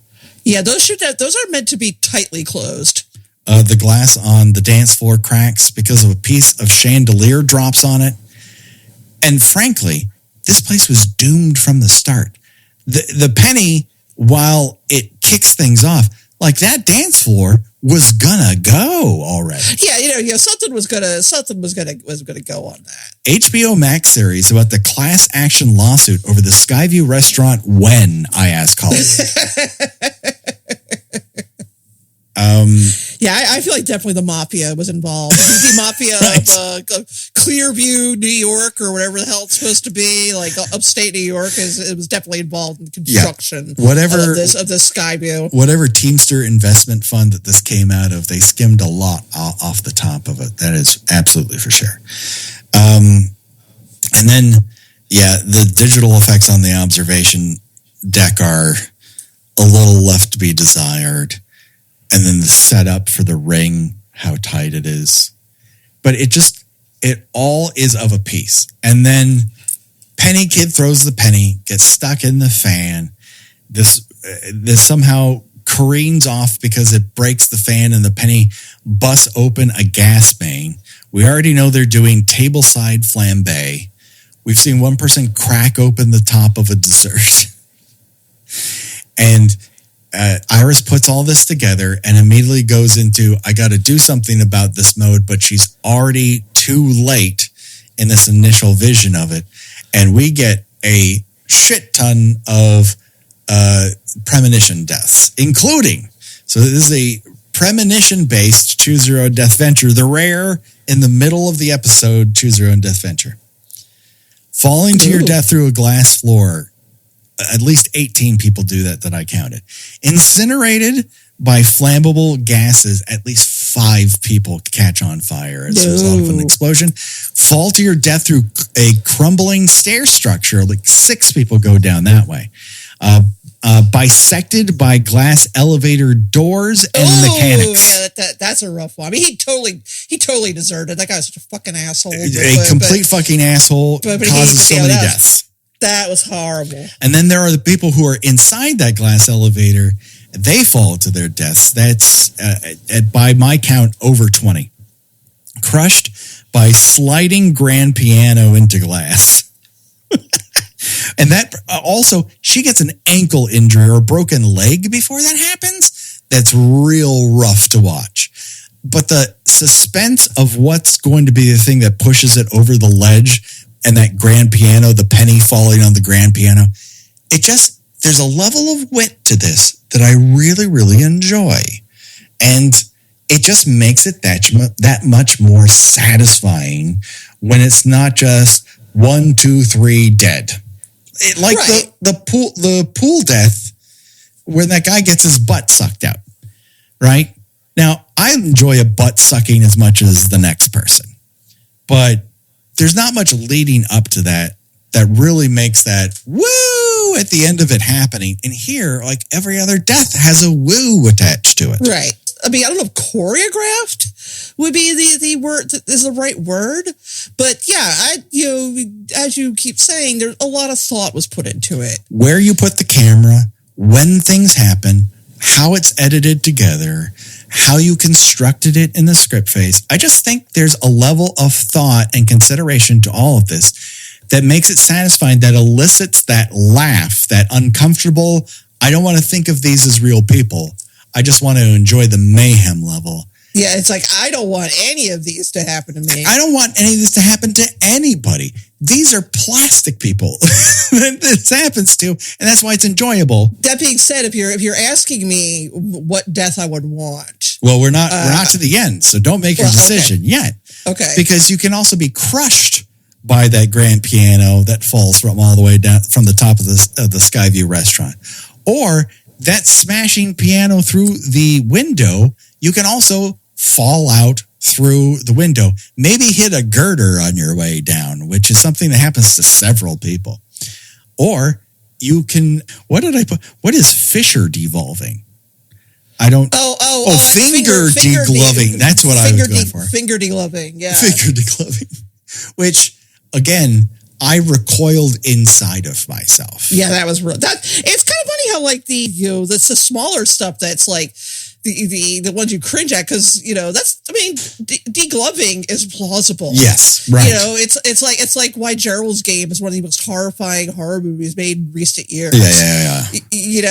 Yeah, those are meant to be tightly closed. The glass on the dance floor cracks because of a piece of chandelier drops on it. And frankly, this place was doomed from the start. The penny, while it kicks things off, like, that dance floor was gonna go already. Yeah, something was gonna go on that. HBO Max series about the class action lawsuit over the Skyview restaurant. When, I ask Hollywood. Yeah, I feel like definitely the mafia was involved. The mafia of Clearview, New York, or whatever the hell it's supposed to be, like upstate New York, it was definitely involved in construction. Yeah. Whatever of this Skyview. Whatever Teamster investment fund that this came out of, they skimmed a lot off the top of it. That is absolutely for sure. And then, the digital effects on the observation deck are a little left to be desired. And then the setup for the ring, how tight it is. But it all is of a piece. And then Penny Kid throws the penny, gets stuck in the fan. This somehow careens off because it breaks the fan and the penny busts open a gas main. We already know they're doing tableside flambe. We've seen one person crack open the top of a dessert. And Iris puts all this together and immediately goes into, I got to do something about this mode, but she's already too late in this initial vision of it. And we get a shit ton of premonition deaths, including, so this is a premonition-based Choose Your Own Deathventure, the rare in the middle of the episode Choose Your Own Deathventure. Falling to your death through a glass floor. At least 18 people do that I counted. Incinerated by flammable gases, at least 5 people catch on fire as a result of an explosion. Fall to your death through a crumbling stair structure, like 6 people go down that way. Bisected by glass elevator doors and mechanics. Yeah, that's a rough one. I mean, he totally deserted. That guy's such a fucking asshole. Complete fucking asshole, but causes so many deaths. That was horrible. And then there are the people who are inside that glass elevator. They fall to their deaths. That's, by my count, over 20. Crushed by sliding grand piano into glass. And that also, she gets an ankle injury or a broken leg before that happens. That's real rough to watch. But the suspense of what's going to be the thing that pushes it over the ledge and that grand piano, the penny falling on the grand piano, there's a level of wit to this that I really, really enjoy. And it just makes it that much more satisfying when it's not just 1, 2, 3 dead. The pool death when that guy gets his butt sucked out, right? Now, I enjoy a butt sucking as much as the next person, but there's not much leading up to that really makes that woo at the end of it happening. And here, like every other death has a woo attached to it. Right. I mean, I don't know if choreographed would be the word is the right word, but yeah, as you keep saying, there's a lot of thought was put into it. Where you put the camera, when things happen, how it's edited together, how you constructed it in the script phase. I just think there's a level of thought and consideration to all of this that makes it satisfying, that elicits that laugh, that uncomfortable, I don't want to think of these as real people. I just want to enjoy the mayhem level. Yeah, it's like, I don't want any of these to happen to me. I don't want any of this to happen to anybody. These are plastic people that this happens to, and that's why it's enjoyable. That being said, if you're asking me what death I would want, well, we're not to the end, so don't make your decision yet. Okay, because you can also be crushed by that grand piano that falls from all the way down from the top of the Skyview restaurant, or that smashing piano through the window. You can also fall out through the window, maybe hit a girder on your way down, which is something that happens to several people. Or you can, what is fissure devolving? I don't. Finger degloving. That's what I was going for. Finger degloving, yeah. Finger degloving, which again, I recoiled inside of myself. Yeah, that was real. It's kind of funny how like the smaller stuff that's like the ones you cringe at, because degloving is plausible. Yes, right. It's like why Gerald's Game is one of the most horrifying horror movies made in recent years. Yeah.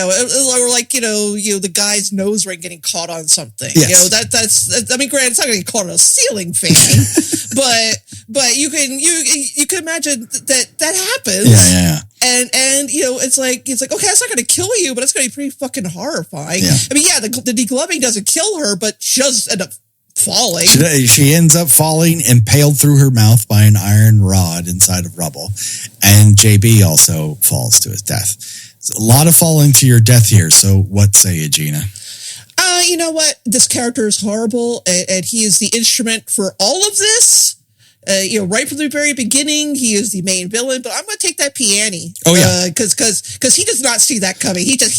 Or like the guy's nose ring getting caught on something. Yes. That's I mean, granted, it's not going to get caught on a ceiling fan, but you can imagine that happens. Yeah. And it's like okay, it's not going to kill you, but it's going to be pretty fucking horrifying. Yeah. I mean, yeah, the degloving doesn't kill her, but she does end up falling. She ends up falling, impaled through her mouth by an iron rod inside of rubble, and JB also falls to his death. It's a lot of falling to your death here. So, what say you, Gina? You know what? This character is horrible, and he is the instrument for all of this. Right from the very beginning, he is the main villain. But I'm going to take that piano. Oh yeah, because he does not see that coming. He just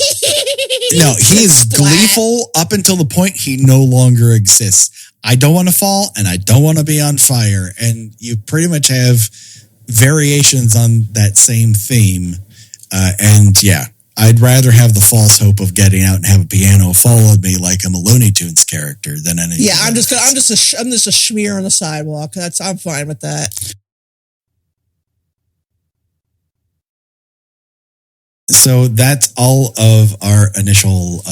no. He is gleeful up until the point he no longer exists. I don't want to fall, and I don't want to be on fire. And you pretty much have variations on that same theme. And yeah, I'd rather have the false hope of getting out and have a piano follow me like I'm a Looney Tunes character than anything. Yeah, I'm just a schmear on the sidewalk. I'm fine with that. So that's all of our initial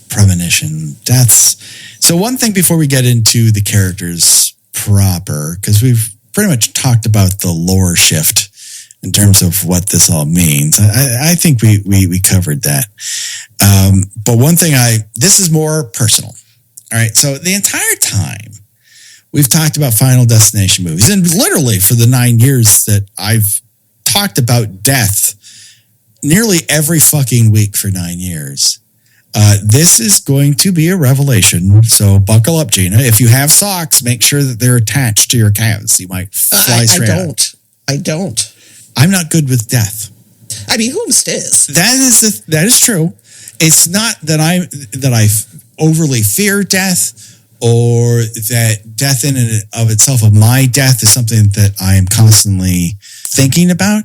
premonition deaths. So one thing before we get into the characters proper, because we've pretty much talked about the lore shift in terms of what this all means. I think we covered that. But one thing this is more personal. All right. So the entire time we've talked about Final Destination movies, and literally for the 9 years that I've talked about death nearly every fucking week for 9 years, this is going to be a revelation. So buckle up, Gina. If you have socks, make sure that they're attached to your calves. You might fly straight out. I don't. I'm not good with death. I mean, whomst is? That is true. It's not that I overly fear death, or that death in and of itself, of my death, is something that I am constantly thinking about.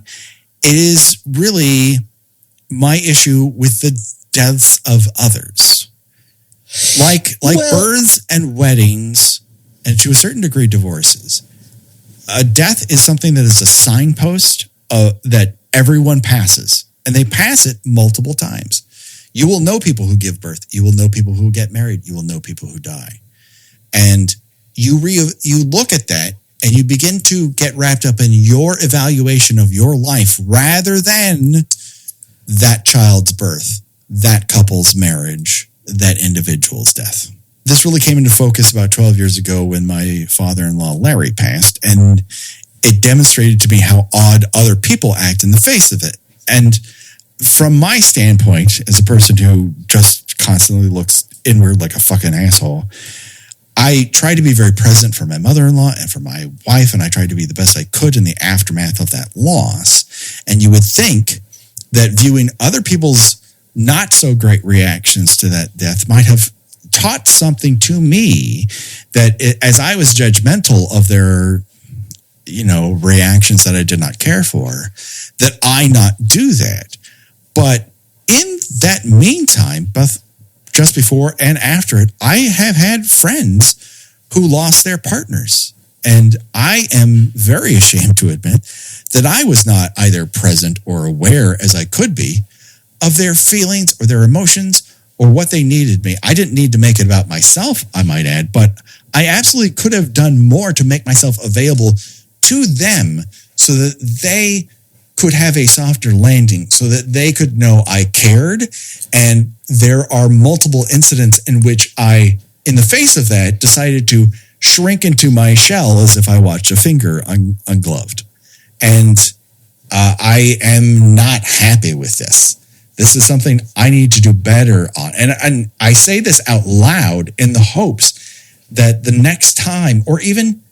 It is really my issue with the deaths of others, like births and weddings, and to a certain degree, divorces. A death is something that is a signpost that everyone passes, and they pass it multiple times. You will know people who give birth. You will know people who get married. You will know people who die. And you look at that and you begin to get wrapped up in your evaluation of your life rather than that child's birth, that couple's marriage, that individual's death. This really came into focus about 12 years ago when my father-in-law, Larry, passed, and it demonstrated to me how odd other people act in the face of it. And from my standpoint, as a person who just constantly looks inward like a fucking asshole, I tried to be very present for my mother-in-law and for my wife, and I tried to be the best I could in the aftermath of that loss. And you would think that viewing other people's not so great reactions to that death might have taught something to me, that as I was judgmental of their, reactions that I did not care for, that I not do that. But in that meantime, both just before and after it, I have had friends who lost their partners. And I am very ashamed to admit that I was not either present or aware as I could be of their feelings or their emotions or what they needed me. I didn't need to make it about myself, I might add, but I absolutely could have done more to make myself available to them so that they could have a softer landing, so that they could know I cared. And there are multiple incidents in which I, in the face of that, decided to shrink into my shell as if I watched a finger ungloved. And I am not happy with this. This is something I need to do better on. And I say this out loud in the hopes that the next time, or even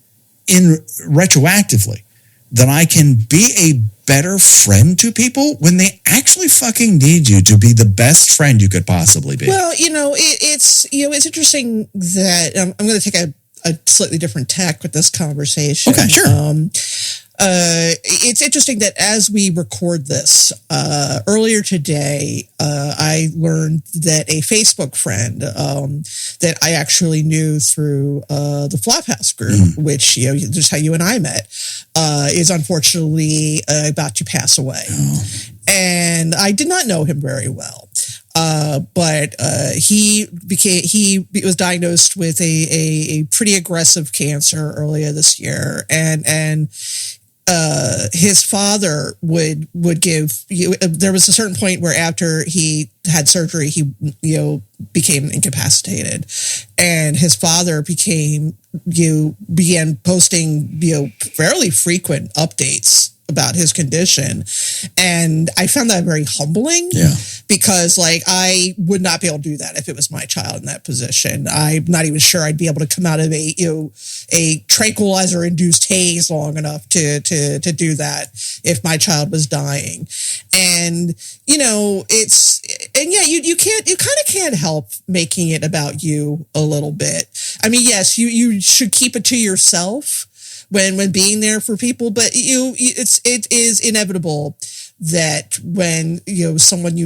retroactively, that I can be a better friend to people when they actually fucking need you to be the best friend you could possibly be. Well, it's interesting that I'm going to take a slightly different tack with this conversation. Okay, sure. It's interesting that as we record this, earlier today, I learned that a Facebook friend that I actually knew through the Flophouse group, which just how you and I met, is unfortunately about to pass away. Oh. And I did not know him very well. But he was diagnosed with a pretty aggressive cancer earlier this year, and his father would give you. There was a certain point where after he had surgery, he became incapacitated, and his father began posting fairly frequent updates about his condition. And I found that very humbling, because I would not be able to do that if it was my child in that position. I'm not even sure I'd be able to come out of a tranquilizer induced haze long enough to do that if my child was dying. And, you kind of can't help making it about you a little bit. I mean, yes, you should keep it to yourself when being there for people, but it is inevitable that when someone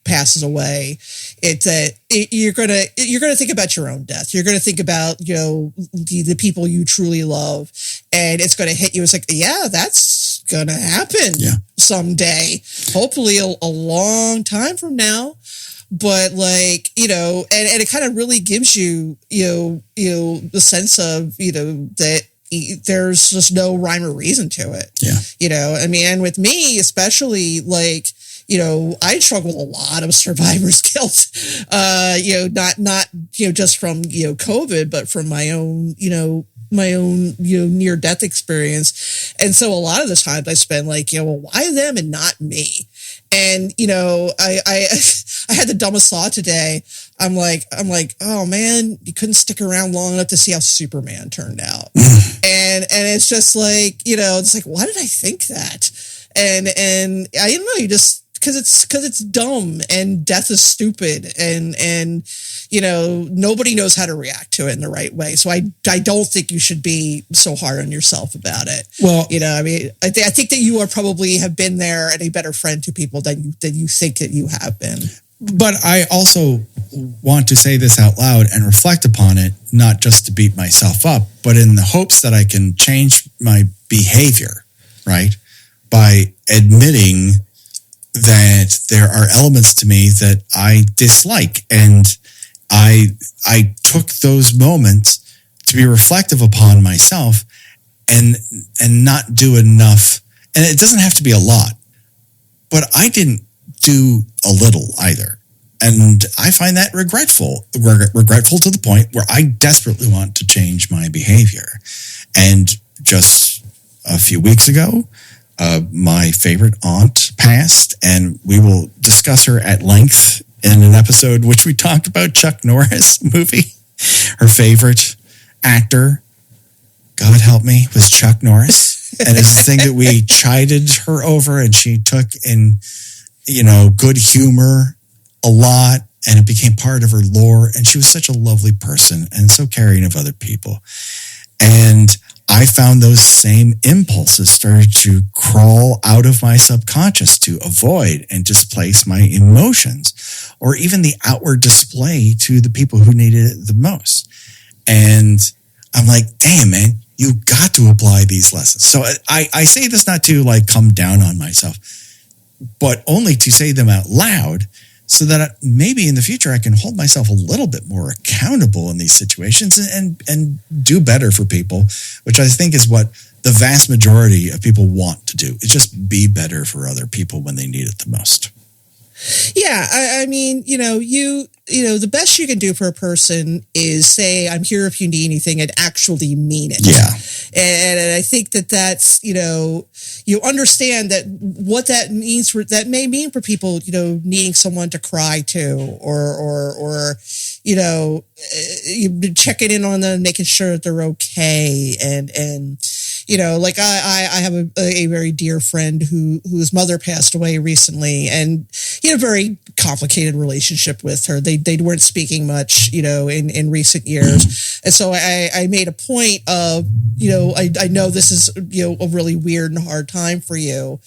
passes away, you're gonna think about your own death. You're gonna think about the people you truly love, and it's gonna hit you. It's like, yeah, that's gonna happen someday. Hopefully, a long time from now. But and it kind of really gives you the sense of that. There's just no rhyme or reason to it. And with me, especially, I struggle with a lot of survivor's guilt, not just from, COVID, but from my own near-death experience. And so a lot of the times I spend why them and not me? And, I had the dumbest thought today. I'm like, oh man, you couldn't stick around long enough to see how Superman turned out. And it's just it's like, why did I think that? And I don't know, you just, cause it's dumb, and death is stupid, and nobody knows how to react to it in the right way. So I don't think you should be so hard on yourself about it. Well, I think that you probably have been there and a better friend to people than you think that you have been. But I also want to say this out loud and reflect upon it, not just to beat myself up, but in the hopes that I can change my behavior, right? By admitting that there are elements to me that I dislike, and I took those moments to be reflective upon myself and not do enough. And it doesn't have to be a lot, but I didn't do a little either. And I find that regretful to the point where I desperately want to change my behavior. And just a few weeks ago, my favorite aunt passed, and we will discuss her at length in an episode which we talked about Chuck Norris movie. Her favorite actor, God help me, was Chuck Norris. And it's a thing that we chided her over, and she took in, good humor a lot, and it became part of her lore. And she was such a lovely person and so caring of other people. And I found those same impulses started to crawl out of my subconscious to avoid and displace my emotions, or even the outward display to the people who needed it the most. And I'm like, damn, man, you got to apply these lessons. So I say this not to come down on myself, but only to say them out loud, so that maybe in the future I can hold myself a little bit more accountable in these situations and do better for people, which I think is what the vast majority of people want to do. Is just be better for other people when they need it the most. Yeah, I mean, the best you can do for a person is say, I'm here if you need anything, and actually mean it. Yeah. And I think that's, you understand that what that means that may mean for people, needing someone to cry to, or checking in on them, making sure that they're okay. And I have a very dear friend whose mother passed away recently, and he had a very complicated relationship with her. They weren't speaking much, in recent years. And so I made a point of, I know this is, a really weird and hard time for you.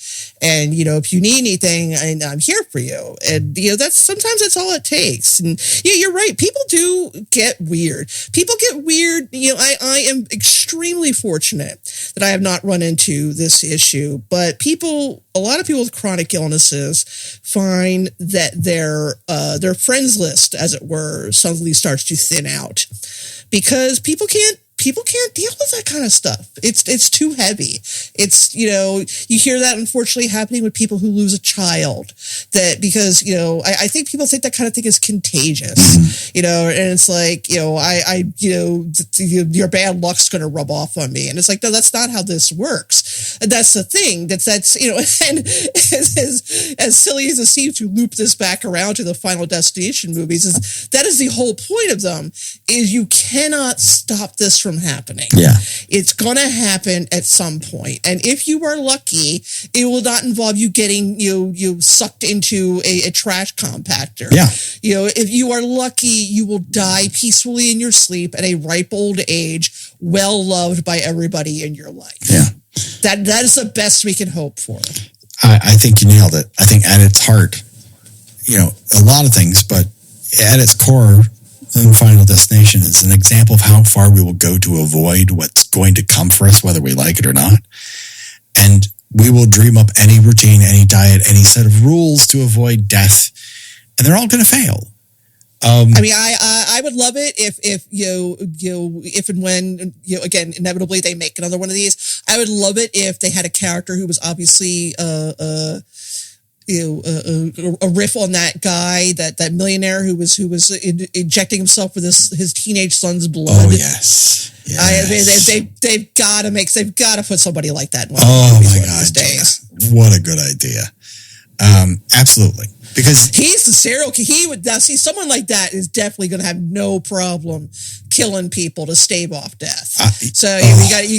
And, if you need anything, I'm here for you. And, sometimes that's all it takes. And yeah, you're right. People do get weird. People get weird. I am extremely fortunate that I have not run into this issue, but a lot of people with chronic illnesses find that their friends list, as it were, suddenly starts to thin out because people can't deal with that kind of stuff. It's too heavy. It's, you hear that unfortunately happening with people who lose a child, that because, I think people think that kind of thing is contagious, and it's like, your bad luck's going to rub off on me. And it's like, no, that's not how this works. And that's the thing and as silly as it seems to loop this back around to the Final Destination movies, that is the whole point of them, is you cannot stop this from happening. Yeah. It's going to happen at some point. And if you are lucky, it will not involve you getting you sucked into a trash compactor. Yeah. If you are lucky, you will die peacefully in your sleep at a ripe old age, well loved by everybody in your life. Yeah. That is the best we can hope for. I think you nailed it. I think at its heart, a lot of things, but at its core, the Final Destination is an example of how far we will go to avoid what's going to come for us, whether we like it or not. And we will dream up any routine, any diet, any set of rules to avoid death, and they're all going to fail. I would love it if and when again inevitably they make another one of these. I would love it if they had a character who was obviously a riff on that guy, that millionaire who was injecting himself with his teenage son's blood. Oh yes. They've got to put somebody like that in one of these my God, these days. What a good idea. Absolutely. Because he's the serial killer. He would now see someone like that is definitely going to have no problem killing people to stave off death. You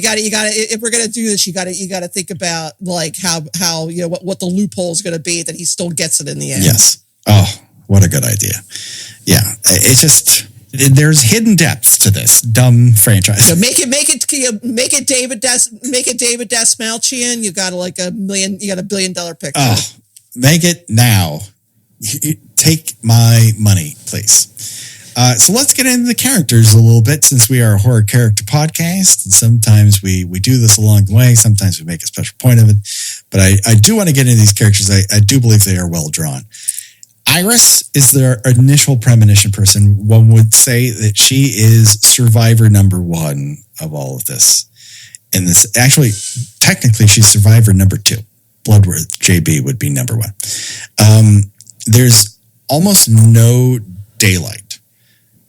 got if we're going to do this, you got to think about like how what the loophole is going to be that he still gets it in the end. Yes. Oh, what a good idea. Yeah. It's just, there's hidden depths to this dumb franchise. Make it David Desmalchian. You got $1 billion picture. Oh, make it now. Take my money, please. So let's get into the characters a little bit, since we are a horror character podcast. And sometimes we do this along the way. Sometimes we make a special point of it. But I do want to get into these characters. I do believe they are well drawn. Iris is their initial premonition person. One would say that she is survivor number one of all of this. And this actually, technically, she's survivor number two. Bloodworth JB would be number one. There's almost no daylight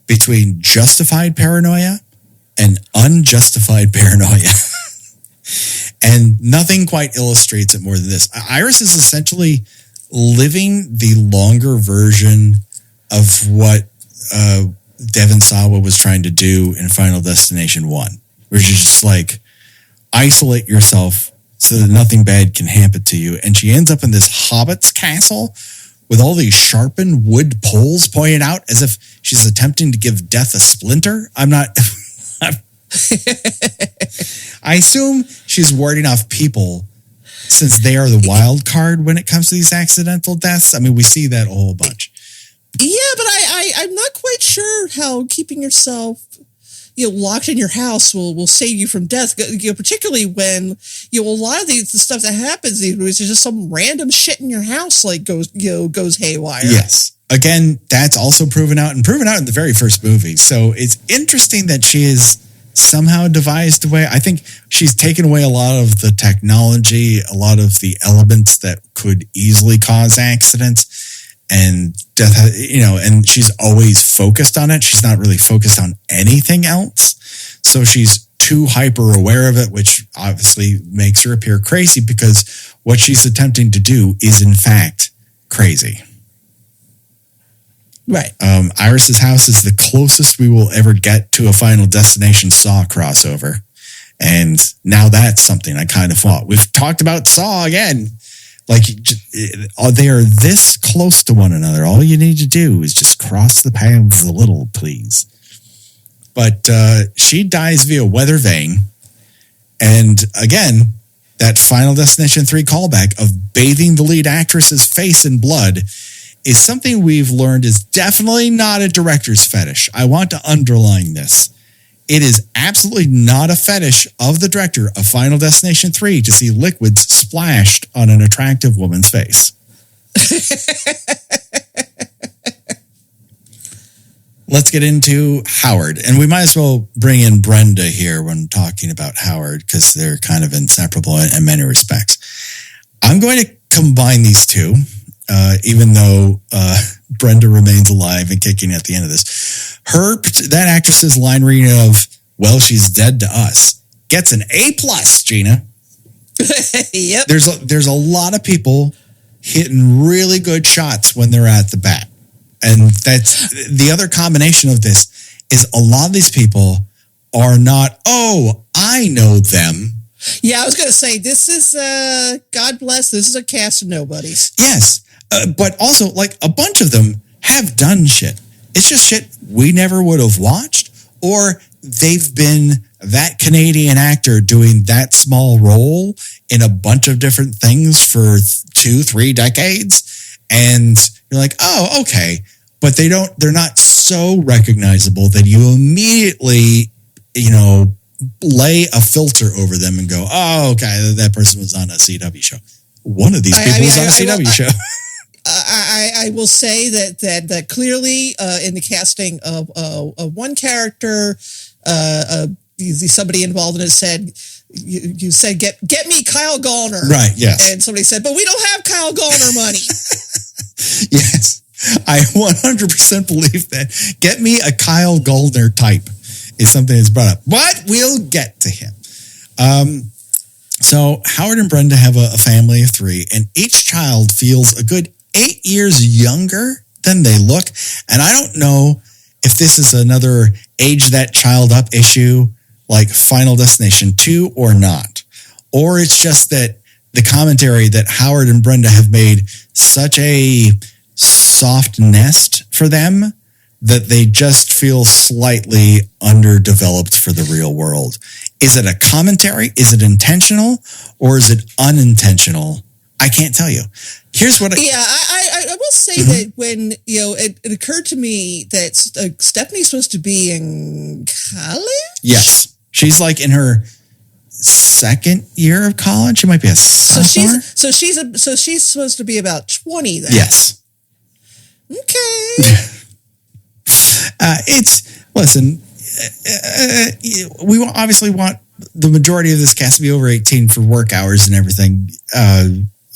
between justified paranoia and unjustified paranoia. And nothing quite illustrates it more than this. Iris is essentially living the longer version of what Devon Sawa was trying to do in Final Destination 1, where you're just like, isolate yourself so that nothing bad can happen to you. And she ends up in this Hobbit's castle with all these sharpened wood poles pointed out as if she's attempting to give death a splinter. I'm not... I assume she's warding off people since they are the wild card when it comes to these accidental deaths. I mean, we see that a whole bunch. Yeah, but I'm not quite sure how keeping yourself, locked in your house will save you from death. Particularly when, a lot of the stuff that happens these days is just some random shit in your house goes haywire. Yes. Again, that's also proven out in the very first movie. So it's interesting that she is somehow devised a way. I think she's taken away a lot of the technology, a lot of the elements that could easily cause accidents and death, and she's always focused on it. She's not really focused on anything else. So she's too hyper aware of it, which obviously makes her appear crazy because what she's attempting to do is in fact crazy. Right. Iris's house is the closest we will ever get to a Final Destination Saw crossover. And now that's something I kind of want. We've talked about Saw again. Like, they are this close to one another. All you need to do is just cross the paths a little, please. But she dies via weather vane. And again, that Final Destination 3 callback of bathing the lead actress's face in blood is something we've learned is definitely not a director's fetish. I want to underline this. It is absolutely not a fetish of the director of Final Destination 3 to see liquids splashed on an attractive woman's face. Let's get into Howard. And we might as well bring in Brenda here when talking about Howard because they're kind of inseparable in many respects. I'm going to combine these two. Even though Brenda remains alive and kicking at the end of this. That actress's line reading of, well, she's dead to us, gets an A+, Gina. Yep. There's a lot of people hitting really good shots when they're at the bat. And that's the other combination of this is a lot of these people are not, oh, I know them. Yeah, I was going to say, this is, God bless, this is a cast of nobodies. Yes. But also, like, a bunch of them have done shit. It's just shit we never would have watched, or they've been that Canadian actor doing that small role in a bunch of different things for 2-3 decades. And you're like, oh, okay. But they're not so recognizable that you immediately, lay a filter over them and go, oh, okay, that person was on a CW show. One of these people was on a CW show. I will say that clearly in the casting of one character, somebody involved in it said, you said, get me Kyle Gallner. Right, yes. And somebody said, but we don't have Kyle Gallner money. Yes, I 100% believe that. Get me a Kyle Gallner type is something that's brought up. But we'll get to him. So Howard and Brenda have a family of 3, and each child feels a good 8 years younger than they look. And I don't know if this is another age that child up issue like Final Destination 2 or not. Or it's just that the commentary that Howard and Brenda have made such a soft nest for them that they just feel slightly underdeveloped for the real world. Is it a commentary? Is it intentional? Or is it unintentional? I can't tell you. Here's what I will say that when, it occurred to me that Stephanie's supposed to be in college? Yes. She's like in her second year of college. She might be a sophomore. So she's supposed to be about 20 then. Yes. Okay. We obviously want the majority of this cast to be over 18 for work hours and everything.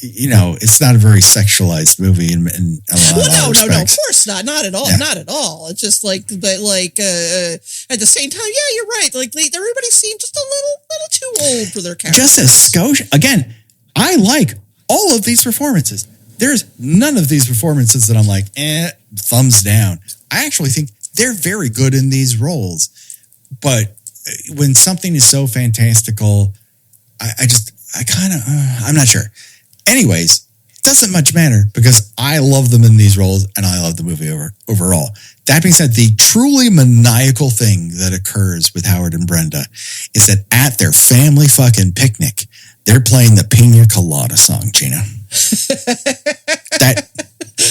It's not a very sexualized movie in a lot of respects. No, of course not. Not at all. Yeah. Not at all. It's just at the same time, yeah, you're right. Like everybody seemed just a little too old for their characters. Just a skosh. Again, I like all of these performances. There's none of these performances that I'm like, thumbs down. I actually think they're very good in these roles. But when something is so fantastical, I'm not sure. Anyways, it doesn't much matter because I love them in these roles and I love the movie overall. That being said, the truly maniacal thing that occurs with Howard and Brenda is that at their family fucking picnic, they're playing the Pina Colada Song, Gina.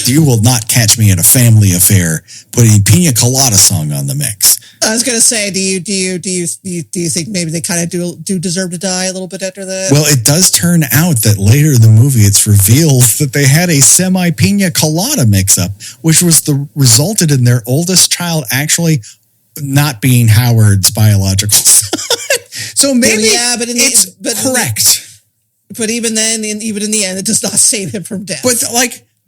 You will not catch me at a family affair putting Pina Colada Song on the mix. I was going to say, do you think maybe they kind of do deserve to die a little bit after that? Well, it does turn out that later in the movie, it's revealed that they had a semi-Pina Colada mix-up, which resulted in their oldest child actually not being Howard's biological son. So maybe correct. But even then, even in the end, it does not save him from death. But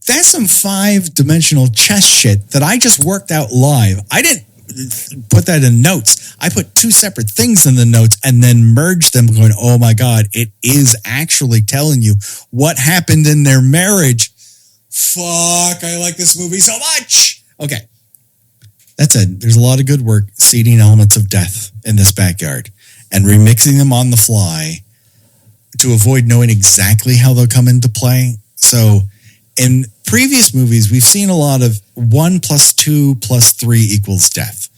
that's some 5-dimensional chess shit that I just worked out live. I didn't put that in notes. I put 2 separate things in the notes and then merged them going, oh my God, it is actually telling you what happened in their marriage. Fuck, I like this movie so much. Okay. That's it. There's a lot of good work seeding elements of death in this backyard and remixing them on the fly to avoid knowing exactly how they'll come into play. So in previous movies, we've seen a lot of 1 + 2 + 3 equals death,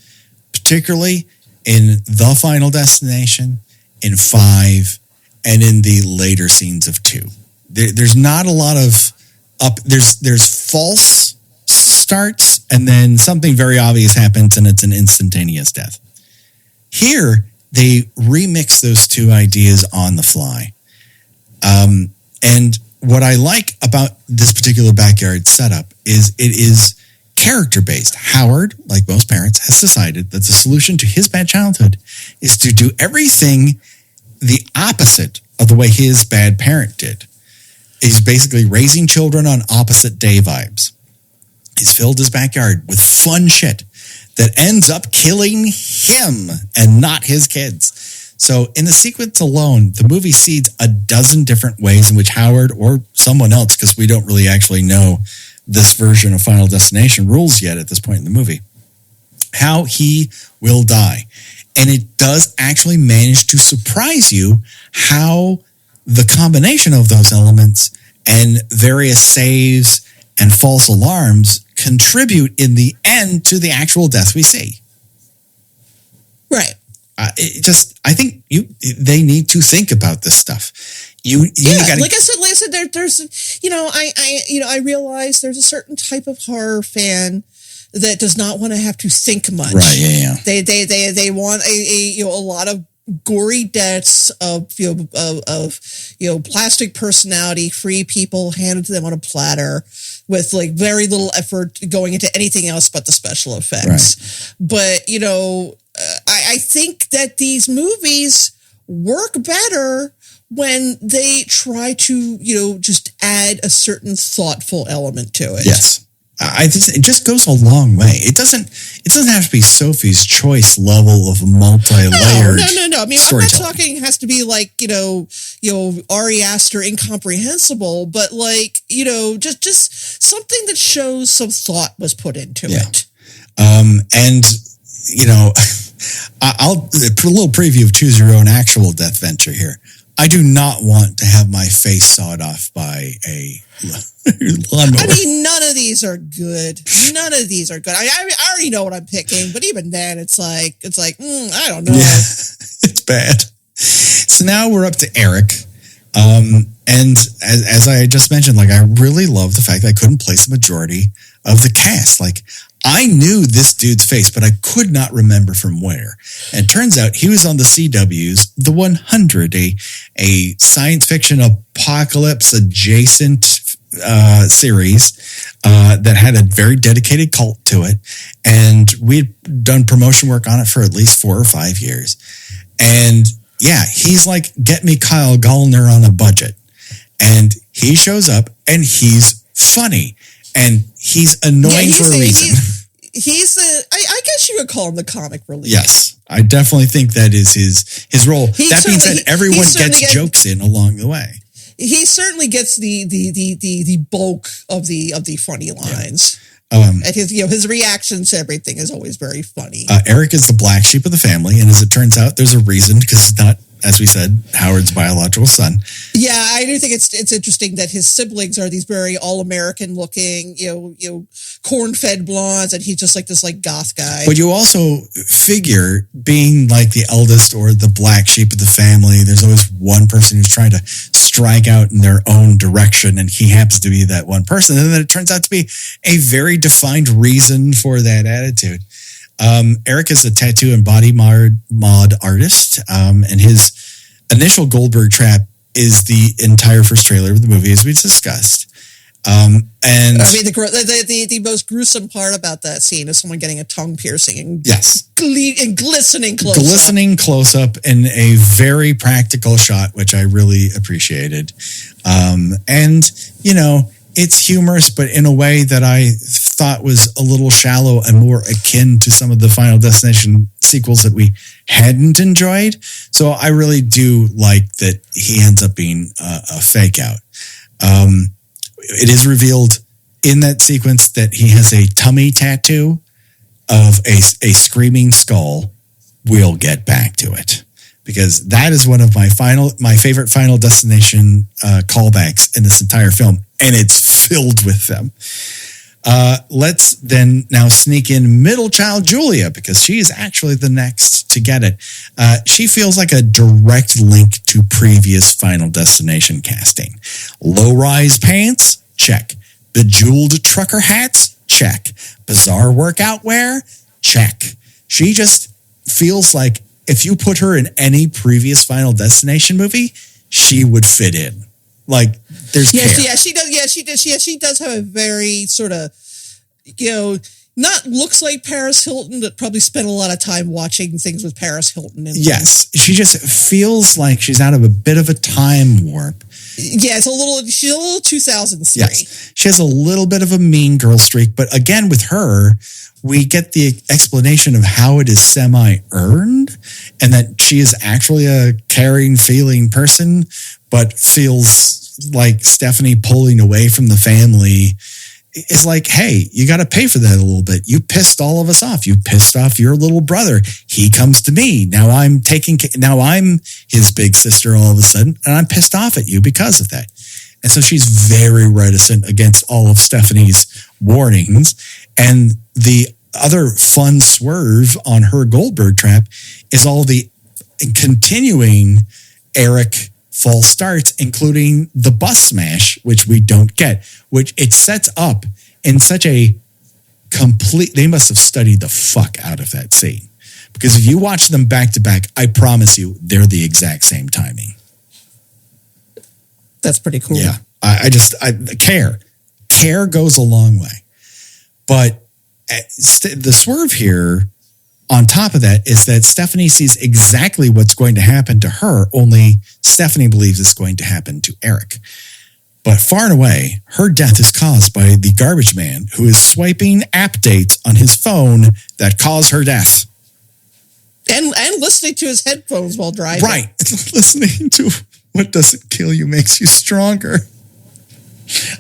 particularly in The Final Destination, in 5, and in the later scenes of 2. There's not a lot of there's false starts, and then something very obvious happens, and it's an instantaneous death. Here, they remix those 2 ideas on the fly. And what I like about this particular backyard setup is it is character-based. Howard, like most parents, has decided that the solution to his bad childhood is to do everything the opposite of the way his bad parent did. He's basically raising children on opposite day vibes. He's filled his backyard with fun shit that ends up killing him and not his kids. So in the sequence alone, the movie seeds a dozen different ways in which Howard or someone else, because we don't really actually know this version of Final Destination rules yet at this point in the movie, how he will die. And it does actually manage to surprise you how the combination of those elements and various saves and false alarms contribute in the end to the actual death we see. Right. I think they need to think about this stuff. Like I said, there's I realize there's a certain type of horror fan that does not want to have to think much. Right. Yeah. They want a lot of gory deaths of plastic personality free people handed to them on a platter with like very little effort going into anything else but the special effects. Right. But I think that these movies work better when they try to just add a certain thoughtful element to it. Yes. It just goes a long way. It doesn't have to be Sophie's Choice level of multi-layered. No. I mean, I'm not talking it has to be like, Ari Aster incomprehensible, but like, just something that shows some thought was put into it. I'll put a little preview of Choose Your Own Actual Deathventure here. I do not want to have my face sawed off by a lawnmower. I mean, none of these are good. I already know what I'm picking, but even then, it's like I don't know. Yeah, it's bad. So now we're up to Eric. And as I just mentioned, like I really love the fact that I couldn't place the majority of the cast. Like I knew this dude's face, but I could not remember from where. And it turns out he was on the CW's The 100, a science fiction apocalypse adjacent series that had a very dedicated cult to it. And we'd done promotion work on it for at least 4 or 5 years. And yeah, he's like, get me Kyle Gallner on a budget. And he shows up and he's funny. And he's annoying for a reason. I guess you would call him the comic relief. Yes, I definitely think that is his role. That being said, everyone gets jokes in along the way. He certainly gets the bulk of the funny lines. Yeah. And his reactions to everything is always very funny. Eric is the black sheep of the family, and as it turns out, there's a reason, because he's not, as we said, Howard's biological son. Yeah, I do think it's interesting that his siblings are these very all-American looking, corn-fed blondes, and he's just like this goth guy. But you also figure, being like the eldest or the black sheep of the family, there's always one person who's trying to strike out in their own direction, and he happens to be that one person. And then it turns out to be a very defined reason for that attitude. Eric is a tattoo and body mod artist, and his initial Goldberg trap is the entire first trailer of the movie, as we discussed. And I mean, the most gruesome part about that scene is someone getting a tongue piercing and glistening close up in a very practical shot, which I really appreciated. And it's humorous, but in a way that I thought was a little shallow and more akin to some of the Final Destination sequels that we hadn't enjoyed. So I really do like that he ends up being a fake out. It is revealed in that sequence that he has a tummy tattoo of a screaming skull. We'll get back to it, because that is one of my favorite Final Destination callbacks in this entire film, and it's filled with them. Let's then now sneak in middle child Julia, because she is actually the next to get it. She feels like a direct link to previous Final Destination casting. Low-rise pants? Check. Bejeweled trucker hats? Check. Bizarre workout wear? Check. She just feels like if you put her in any previous Final Destination movie, she would fit in. Like, there's care. Yeah, she does. Yeah, she does have a very sort of, not looks like Paris Hilton, but probably spent a lot of time watching things with Paris Hilton. Yes, she just feels like she's out of a bit of a time warp. Yeah, she's a little 2003. Yes, she has a little bit of a mean girl streak, but again, with her, we get the explanation of how it is semi-earned, and that she is actually a caring, feeling person, but feels like Stephanie pulling away from the family is like, hey, you got to pay for that a little bit. You pissed all of us off. You pissed off your little brother. He comes to me. Now I'm his big sister all of a sudden, and I'm pissed off at you because of that. And so she's very reticent against all of Stephanie's warnings. And the other fun swerve on her Goldberg trap is all the continuing Eric false starts, including the bus smash, which we don't get, which it sets up in such a complete, they must have studied the fuck out of that scene. Because if you watch them back to back, I promise you, they're the exact same timing. That's pretty cool. Yeah. I care goes a long way. But the swerve here, on top of that, is that Stephanie sees exactly what's going to happen to her, only Stephanie believes it's going to happen to Eric. But far and away, her death is caused by the garbage man who is swiping app dates on his phone that cause her death. And listening to his headphones while driving. Right. Listening to what doesn't kill you makes you stronger.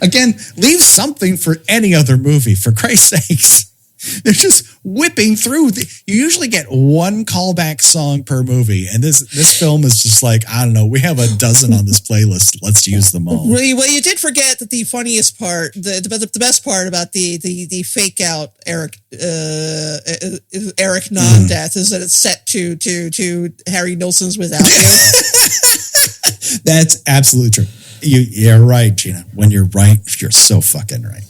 Again, leave something for any other movie, for Christ's sakes. They're just whipping through. You usually get one callback song per movie, and this film is just like, I don't know, we have a dozen on this playlist. Let's use them all. Well, you did forget that the funniest part, the best part about the fake out Eric non-death is that it's set to Harry Nilsson's Without You. That's absolutely true. You're right, Gina. When you're right, you're so fucking right.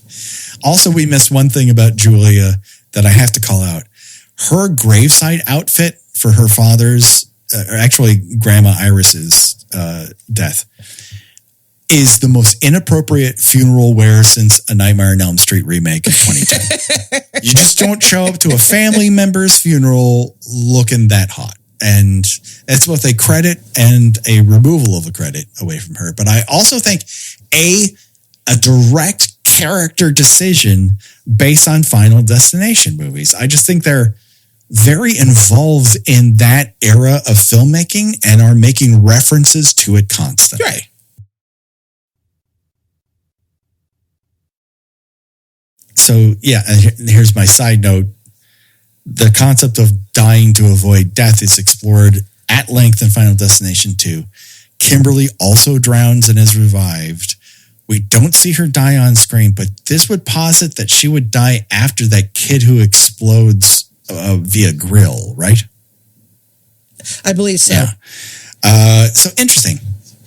Also, we missed one thing about Julia that I have to call out. Her graveside outfit for her father's, or actually Grandma Iris's death, is the most inappropriate funeral wear since A Nightmare on Elm Street remake in 2010. You just don't show up to a family member's funeral looking that hot. And that's both a credit and a removal of a credit away from her. But I also think a direct character decision based on Final Destination movies. I just think they're very involved in that era of filmmaking and are making references to it constantly. Right. So, yeah, and here's my side note. The concept of dying to avoid death is explored at length in Final Destination 2. Kimberly also drowns and is revived. We don't see her die on screen, but this would posit that she would die after that kid who explodes via grill, right? I believe so. Yeah. So interesting.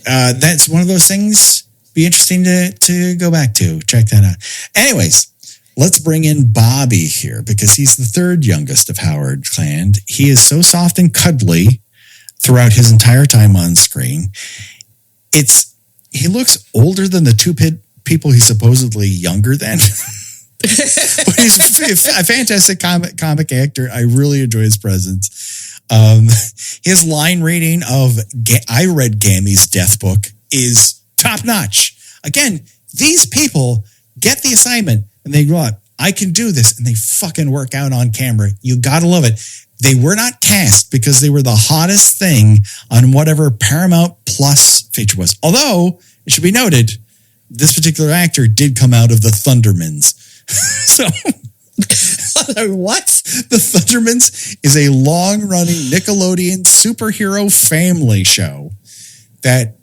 That's one of those things. Be interesting to go back to. Check that out. Anyways, let's bring in Bobby here because he's the third youngest of Howard clan. He is so soft and cuddly throughout his entire time on screen. He looks older than the two people he's supposedly younger than. But he's a fantastic comic actor. I really enjoy his presence. His line reading of I read Gammy's death book is top notch. Again, these people get the assignment and they go out, I can do this, and they fucking work out on camera. You gotta love it. They were not cast because they were the hottest thing on whatever Paramount Plus feature was. Although, it should be noted, this particular actor did come out of the Thundermans. So, what? The Thundermans is a long-running Nickelodeon superhero family show that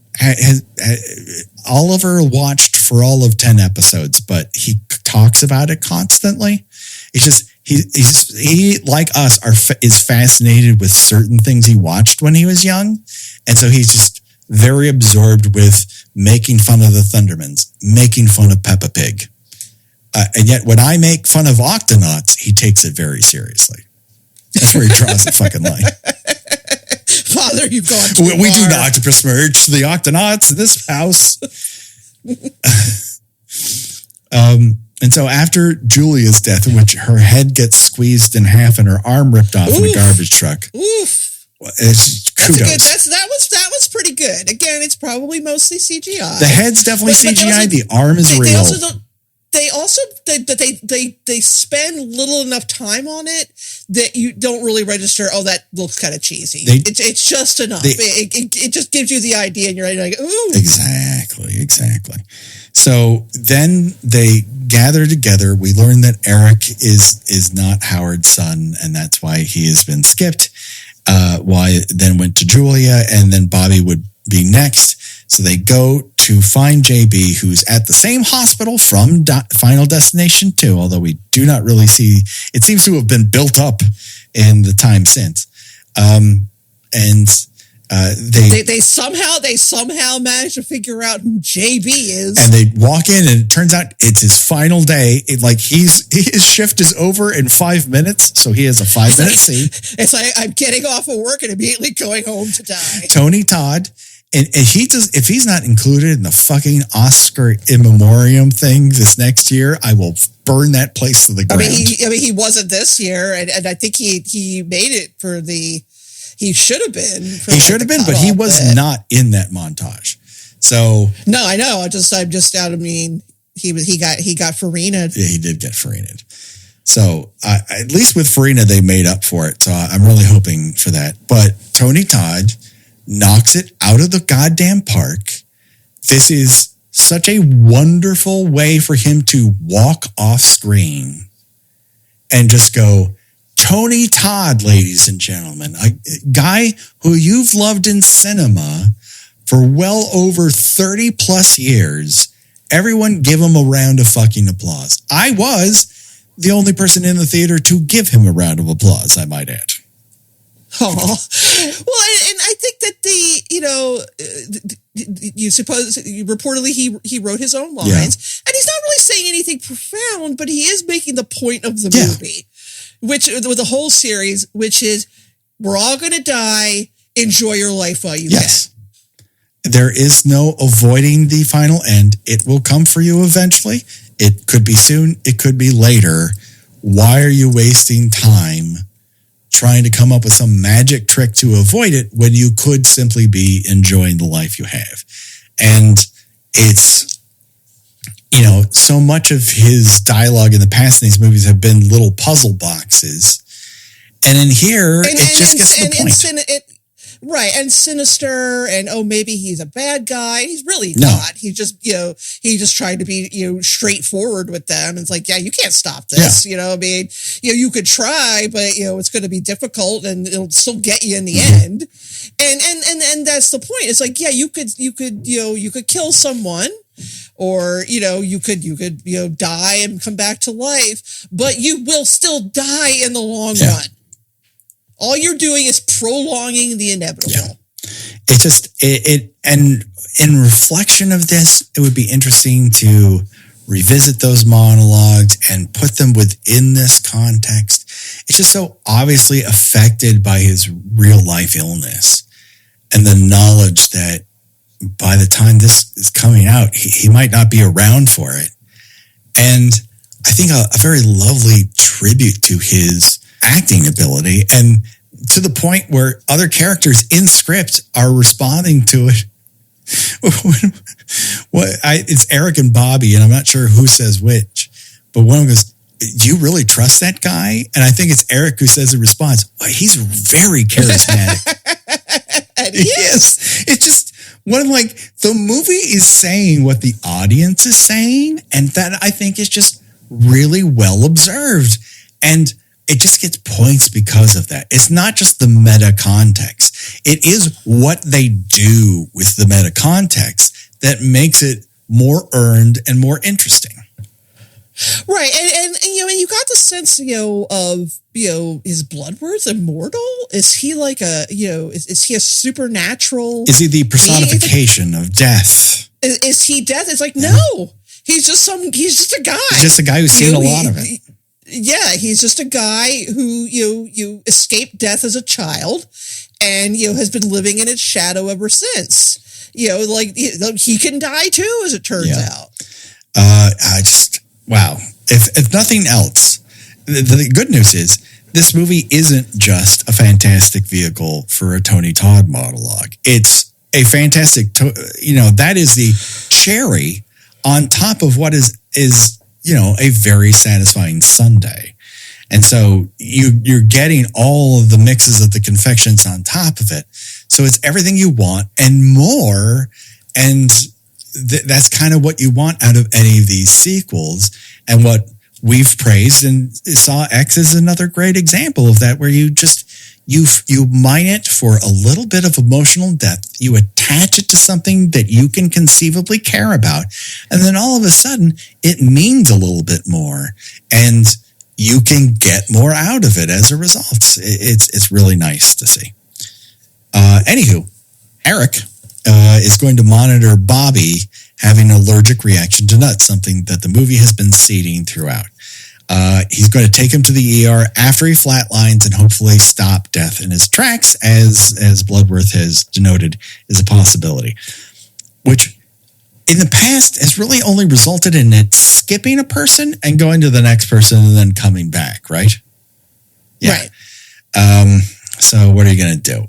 Oliver watched for all of 10 episodes, but he talks about it constantly. It's just he like us is fascinated with certain things he watched when he was young, and so he's just very absorbed with making fun of the Thundermans, making fun of Peppa Pig. And yet when I make fun of Octonauts, he takes it very seriously. That's where he draws the fucking line. Father, you've gone too far. We do not besmirch the Octonauts in this house. And so after Julia's death, in which her head gets squeezed in half and her arm ripped off in a garbage truck. Oof. It's kudos. That was pretty good. Again, it's probably mostly CGI. The head's definitely CGI. The arm is real. They spend little enough time on it that you don't really register. Oh, that looks kind of cheesy. It's just enough. It just gives you the idea, and you're like, ooh. Exactly. So then they gather together. We learn that Eric is not Howard's son, and that's why he has been skipped. Why then went to Julia, and then Bobby would be next. So they go to find JB, who's at the same hospital from Final Destination 2, although we do not really see, it seems to have been built up in the time since. They somehow managed to figure out who JB is. And they walk in and it turns out it's his final day. His shift is over in 5 minutes. So he has a 5-minute scene. It's like, I'm getting off of work and immediately going home to die. Tony Todd. And if he's not included in the fucking Oscar in memoriam thing this next year, I will burn that place to the ground. I mean, he wasn't this year, and I think he made it for the. He should have been. He should have been, but he was not in that montage. So no, I know. I'm just out. I mean, he got Farina. Yeah, he did get Farina. So at least with Farina, they made up for it. So I'm really hoping for that. But Tony Todd knocks it out of the goddamn park. This is such a wonderful way for him to walk off screen and just go, Tony Todd, ladies and gentlemen, a guy who you've loved in cinema for well over 30 plus years. Everyone give him a round of fucking applause. I was the only person in the theater to give him a round of applause, I might add. Oh, well, and I think that reportedly he wrote his own lines, and he's not really saying anything profound, but he is making the point of the movie. which with the whole series, which is we're all going to die. Enjoy your life while you can. There is no avoiding the final end. It will come for you eventually. It could be soon. It could be later. Why are you wasting time trying to come up with some magic trick to avoid it when you could simply be enjoying the life you have? And it's, so much of his dialogue in the past in these movies have been little puzzle boxes. And in here, it just gets to the point. Right, and sinister, and maybe he's a bad guy. He's really not. He's just, he just tried to be, straightforward with them. It's like, you can't stop this. I mean, you could try, but it's going to be difficult, and it'll still get you in the end. And that's the point. It's like, you could kill someone, or you could die and come back to life, but you will still die in the long run. All you're doing is prolonging the inevitable. Yeah. It just, and in reflection of this, it would be interesting to revisit those monologues and put them within this context. It's just so obviously affected by his real life illness and the knowledge that by the time this is coming out, he might not be around for it. And I think a very lovely tribute to his acting ability, and to the point where other characters in script are responding to it. It's Eric and Bobby, and I'm not sure who says which, but one of them goes, "Do you really trust that guy?" And I think it's Eric who says in response, "He's very charismatic." Yes, it's just one of the movie is saying what the audience is saying, and that I think is just really well observed. And it just gets points because of that. It's not just the meta context. It is what they do with the meta context that makes it more earned and more interesting. Right. And you got the sense, of, is Bloodworth immortal? Is he like is he a supernatural? Is he the personification of death? Is he death? It's like, no, he's just a guy. He's just a guy who's seen a lot of it. Yeah, he's just a guy who you escaped death as a child, and has been living in its shadow ever since. He can die too, as it turns out. Wow. If nothing else, the good news is this movie isn't just a fantastic vehicle for a Tony Todd monologue. It's a fantastic, that is the cherry on top of what is a very satisfying sundae. And so you're getting all of the mixes of the confections on top of it. So it's everything you want and more. And that's kind of what you want out of any of these sequels. And what we've praised, and Saw X is another great example of that, where you just, you mine it for a little bit of emotional depth. You attach it to something that you can conceivably care about. And then all of a sudden it means a little bit more, and you can get more out of it as a result. It's really nice to see. Anywho, Eric is going to monitor Bobby having an allergic reaction to nuts, something that the movie has been seeding throughout. He's going to take him to the ER after he flatlines and hopefully stop death in his tracks, as Bloodworth has denoted is a possibility, which in the past has really only resulted in it skipping a person and going to the next person and then coming back, right? Yeah. Right. So what are you going to do?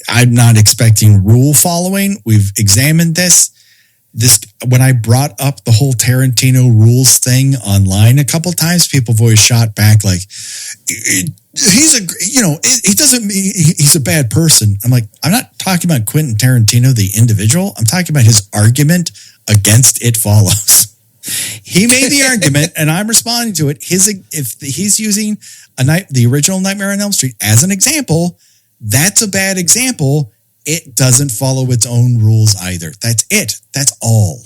I'm not expecting rule following. We've examined this. When I brought up the whole Tarantino rules thing online a couple times, people have always shot back like, he's a bad person. I'm like, I'm not talking about Quentin Tarantino, the individual. I'm talking about his argument against It Follows. He made the argument, and I'm responding to it. If he's using the original Nightmare on Elm Street as an example, that's a bad example. It doesn't follow its own rules either. That's it. That's all.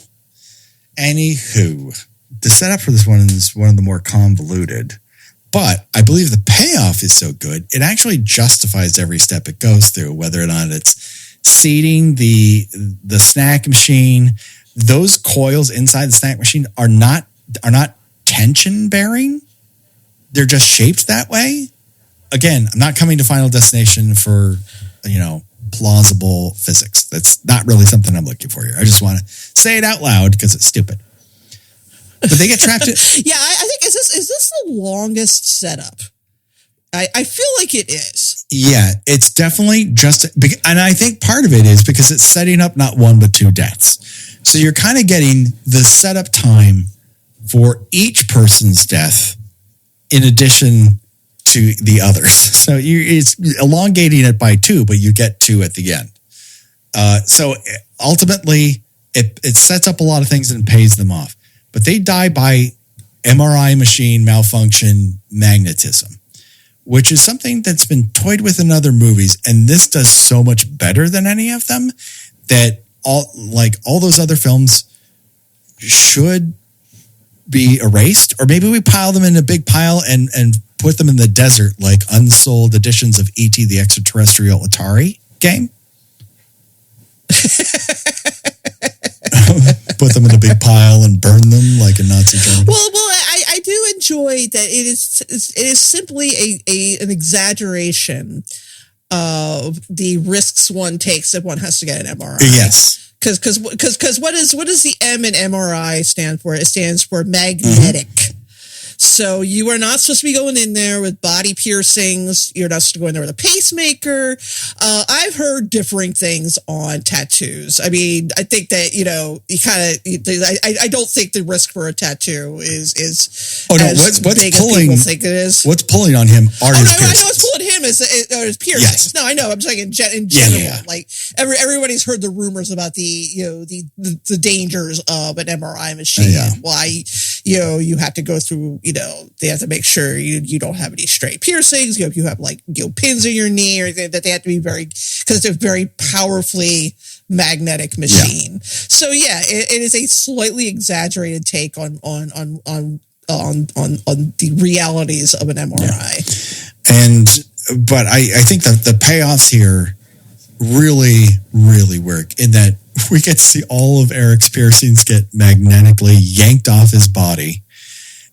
Anywho, the setup for this one is one of the more convoluted, but I believe the payoff is so good, it actually justifies every step it goes through, whether or not it's seating the snack machine. Those coils inside the snack machine are not tension bearing. they're just shaped that way. Again, I'm not coming to Final Destination for, plausible physics. That's not really something I'm looking for here. I just want to say it out loud because it's stupid. But they get trapped in. Yeah, I think is this the longest setup? I feel like it is. Yeah, it's definitely and I think part of it is because it's setting up not one but two deaths. So you're kind of getting the setup time for each person's death in addition to the others. So it's elongating it by two, but you get two at the end. So ultimately, it sets up a lot of things and pays them off. But they die by MRI machine malfunction magnetism, which is something that's been toyed with in other movies. And this does so much better than any of them that all those other films should be erased. Or maybe we pile them in a big pile and put them in the desert like unsold editions of E.T. the Extraterrestrial Atari game. Put them in a big pile and burn them like in Nazi Germany. Well, I do enjoy that it is simply an exaggeration of the risks one takes if one has to get an MRI. Yes. Because what does the M in MRI stand for? It stands for magnetic. Mm-hmm. So you are not supposed to be going in there with body piercings. You're not supposed to go in there with a pacemaker. I've heard differing things on tattoos. I mean, I think that, you kind of, I don't think the risk for a tattoo is what's big pulling, as people think it is. What's pulling on him are his piercings. I know what's pulling him is his piercings. Yes. No, I know. I'm saying in general. Yeah. Like everybody's heard the rumors about the dangers of an MRI machine. Yeah. Why, you have to go through, they have to make sure you don't have any stray piercings. If you have pins in your knee or anything, that they have to be because it's a very powerfully magnetic machine. Yeah. So yeah, it is a slightly exaggerated take on the realities of an MRI. Yeah. But I think that the payoffs here really, really work in that we get to see all of Eric's piercings get magnetically yanked off his body,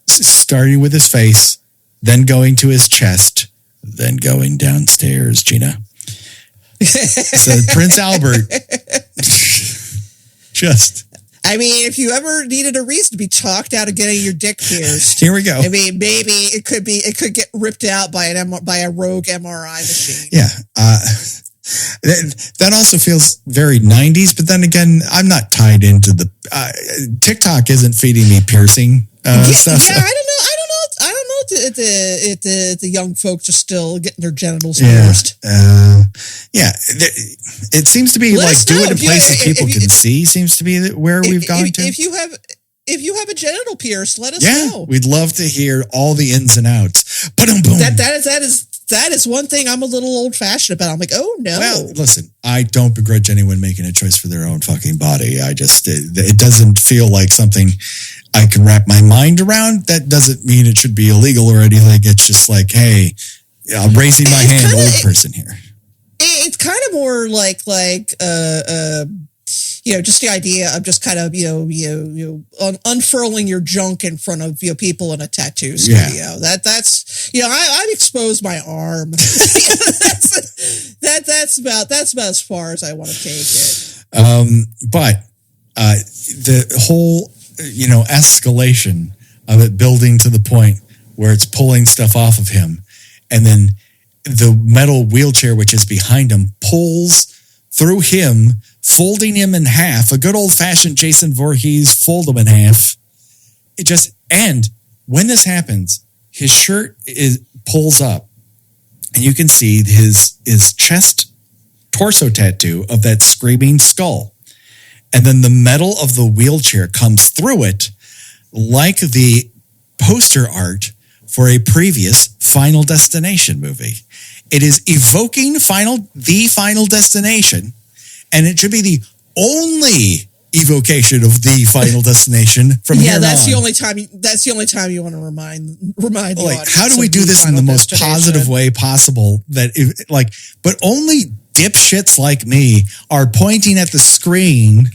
starting with his face, then going to his chest, then going downstairs, Gina. So Prince Albert I mean, if you ever needed a reason to be talked out of getting your dick pierced, here we go. I mean, maybe it could get ripped out by a rogue MRI machine. Yeah. That also feels very 90s, but then again, I'm not tied into the TikTok isn't feeding me piercing stuff. Yeah, I don't know if the young folks are still getting their genitals pierced. It seems to be do it in places people can see. Seems to be where we've gone to. If you have a genital pierced, let us know. We'd love to hear all the ins and outs. Boom. That is one thing I'm a little old fashioned about. I'm like, oh no. Well, listen, I don't begrudge anyone making a choice for their own fucking body. It doesn't feel like something I can wrap my mind around. That doesn't mean it should be illegal or anything. It's just like, hey, I'm raising my hand, old person here. It's kind of more like just the idea of just kind of, unfurling your junk in front of people in a tattoo studio. Yeah. That's I've exposed my arm. That's about as far as I want to take it. But the whole, escalation of it building to the point where it's pulling stuff off of him, and then the metal wheelchair, which is behind him, pulls through him, folding him in half. A good old-fashioned Jason Voorhees fold him in half. And when this happens, his shirt pulls up, and you can see his chest torso tattoo of that screaming skull. And then the metal of the wheelchair comes through it like the poster art for a previous Final Destination movie. It is evoking the Final Destination, and it should be the only evocation of the Final Destination from here on. That's the only time. That's the only time you want to remind the audience. How do we do this in the most positive way possible? But only dipshits like me are pointing at the screen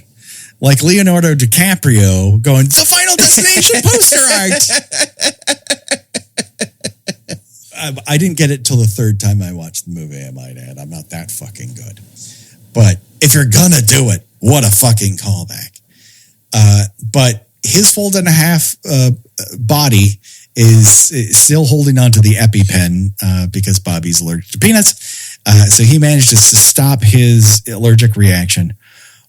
like Leonardo DiCaprio, going, "The Final Destination poster art." I didn't get it till the third time I watched the movie, I might add. I'm not that fucking good. But if you're gonna do it, what a fucking callback. But his fold and a half body is still holding on to the EpiPen because Bobby's allergic to peanuts. So he managed to stop his allergic reaction,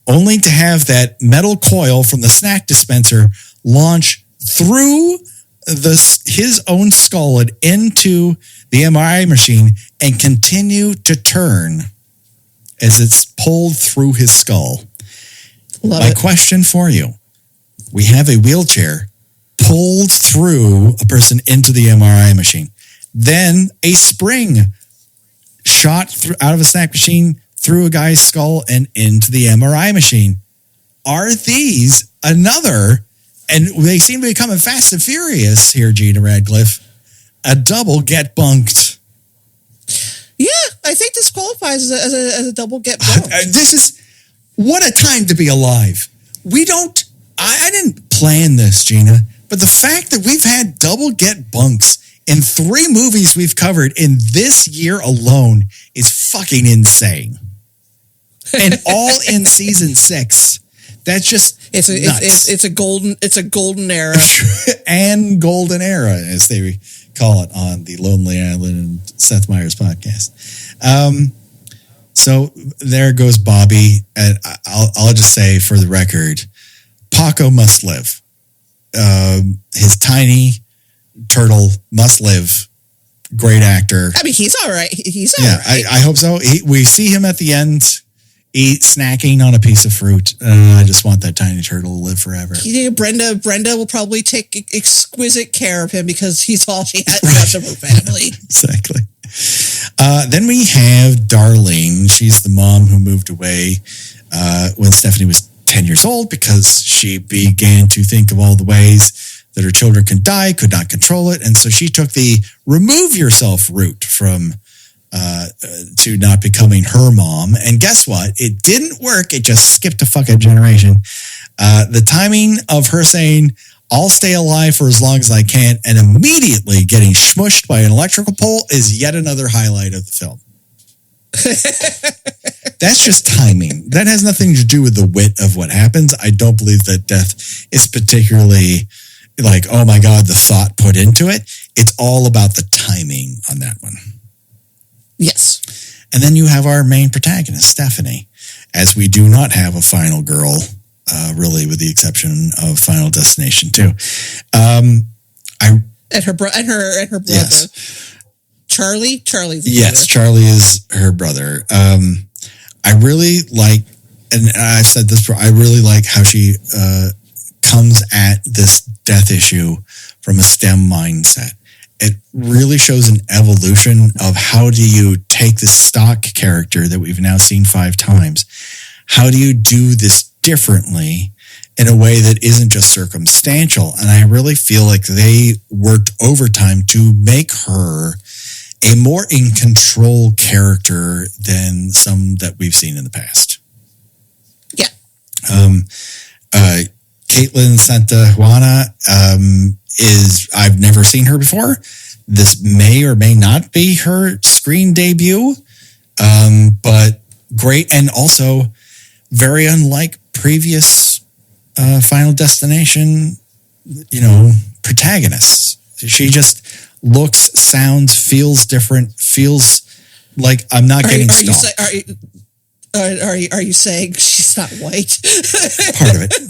only to have that metal coil from the snack dispenser launch through his own skull and into the MRI machine and continue to turn as it's pulled through his skull. My question for you, we have a wheelchair pulled through a person into the MRI machine, then a spring shot out of a snack machine through a guy's skull and into the MRI machine. Are these another, and they seem to be coming fast and furious here, Gina Radcliffe, a double get bunked? Yeah, I think this qualifies as a double get bunked. This is, what a time to be alive. I didn't plan this, Gina, but the fact that we've had double get bunks in 3 movies we've covered in this year alone is fucking insane. And all in season 6. That's just nuts. It's a golden era. And golden era, as they call it on the Lonely Island and Seth Meyers podcast. So there goes Bobby. And I'll just say for the record, Paco must live. His tiny turtle must live. Great actor. I mean, he's all right. He's all right. I hope so. We see him at the end snacking on a piece of fruit. I just want that tiny turtle to live forever. Brenda will probably take exquisite care of him because he's all she has left of her family. Exactly. Then we have Darlene. She's the mom who moved away when Stephanie was 10 years old because she began to think of all the ways that her children could die, could not control it. And so she took the remove yourself route from to not becoming her mom. And guess what? It didn't work. It just skipped a fucking generation. The timing of her saying, I'll stay alive for as long as I can, and immediately getting smushed by an electrical pole is yet another highlight of the film. That's just timing. That has nothing to do with the wit of what happens. I don't believe that death is particularly like, oh my God, the thought put into it. It's all about the timing on that one. Yes. And then you have our main protagonist, Stephanie, as we do not have a final girl, really, with the exception of Final Destination 2. And her brother. Yes. Charlie's yes, Charlie is her brother. I really like, and I've said this before, I really like how she comes at this death issue from a STEM mindset. It really shows an evolution of how do you take this stock character that we've now seen 5 times. How do you do this differently in a way that isn't just circumstantial? And I really feel like they worked overtime to make her a more in control character than some that we've seen in the past. Yeah. Caitlin Santa Juana I've never seen her before. This may or may not be her screen debut, but great. And also very unlike previous Final Destination, protagonists. She just looks, sounds, feels different, feels like I'm not getting stalked. Are you saying she's not white?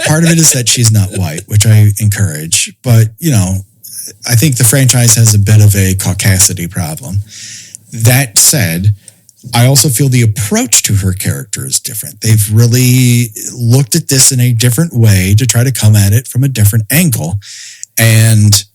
Part of it is that she's not white, which I encourage. But, I think the franchise has a bit of a caucasity problem. That said, I also feel the approach to her character is different. They've really looked at this in a different way to try to come at it from a different angle. And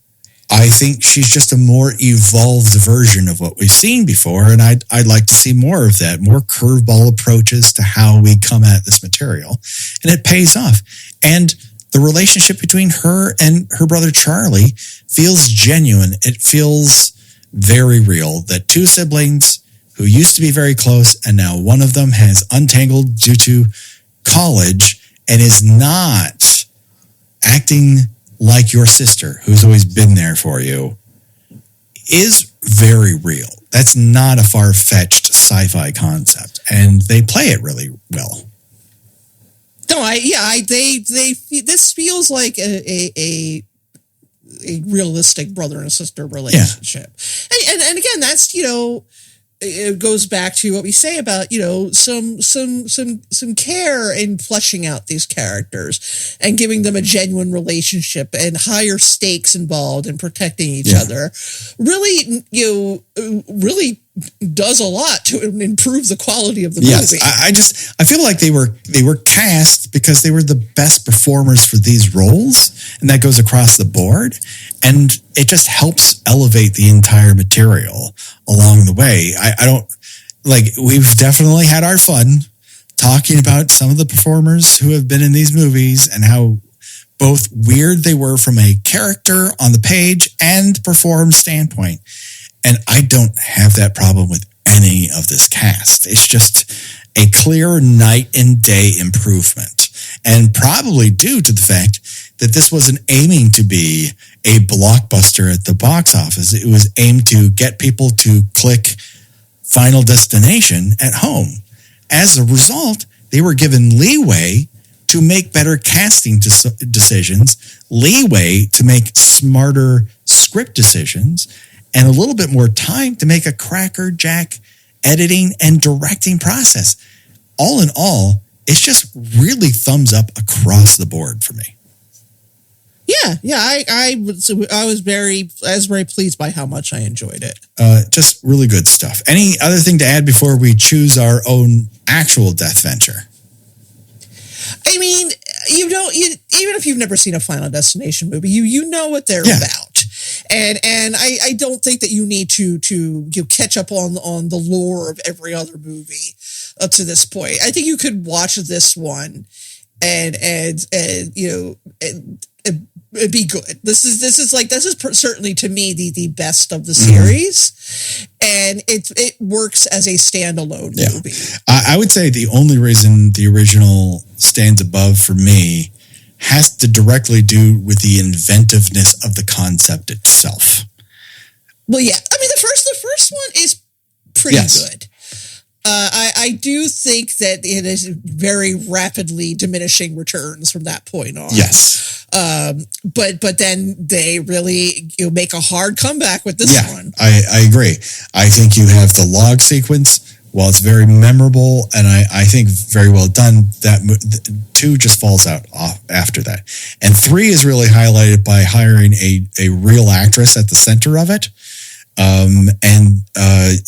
I think she's just a more evolved version of what we've seen before. And I'd like to see more of that, more curveball approaches to how we come at this material. And it pays off. And the relationship between her and her brother Charlie feels genuine. It feels very real that 2 siblings who used to be very close and now one of them has untangled due to college and is not acting like your sister who's always been there for you. is very real. That's not a far-fetched sci-fi concept, and they play it really well. No, this feels like a realistic brother and sister relationship. Yeah. And again, that's, it goes back to what we say about, some care in fleshing out these characters and giving them a genuine relationship and higher stakes involved in protecting each other. Really, really does a lot to improve the quality of the movie. I feel like they were cast because they were the best performers for these roles, and that goes across the board, and it just helps elevate the entire material along the way. I don't like, we've definitely had our fun talking about some of the performers who have been in these movies and how both weird they were from a character on the page and perform standpoint. And I don't have that problem with any of this cast. It's just a clear night and day improvement. And probably due to the fact that this wasn't aiming to be a blockbuster at the box office. It was aimed to get people to click Final Destination at home. As a result, they were given leeway to make better casting decisions, leeway to make smarter script decisions, and a little bit more time to make a crackerjack editing and directing process. All in all, it's just really thumbs up across the board for me. Yeah, I was very pleased by how much I enjoyed it. Just really good stuff. Any other thing to add before we choose our own actual Deathventure? I mean, even if you've never seen a Final Destination movie, you know what they're about. And I don't think that you need to catch up on the lore of every other movie up to this point. I think you could watch this one and be good. This is certainly to me the best of the series, and it works as a standalone movie. I would say the only reason the original stands above for me has to directly do with the inventiveness of the concept itself. Well, yeah. I mean, the first one is pretty good. I do think that it is very rapidly diminishing returns from that point on. Yes. But then they really make a hard comeback with this one. I agree. I think you have the log sequence. While it's very memorable and I think very well done, that 2 just falls out after that. And 3 is really highlighted by hiring a real actress at the center of it, and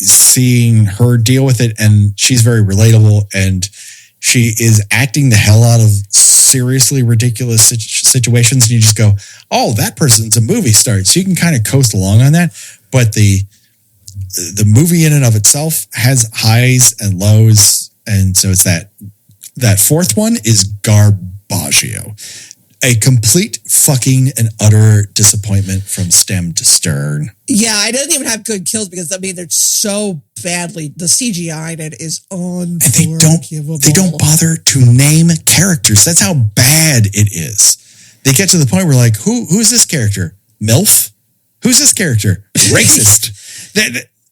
seeing her deal with it. And she's very relatable, and she is acting the hell out of seriously ridiculous situations. And you just go, oh, that person's a movie star. So you can kind of coast along on that. But the movie in and of itself has highs and lows, and so it's that 4th one is Garbaggio, a complete fucking and utter disappointment from stem to stern. Yeah, it doesn't even have good kills because they're so badly. The CGI in it is unforgivable. And they don't bother to name characters. That's how bad it is. They get to the point where like, who's this character? MILF? Who's this character? Racist.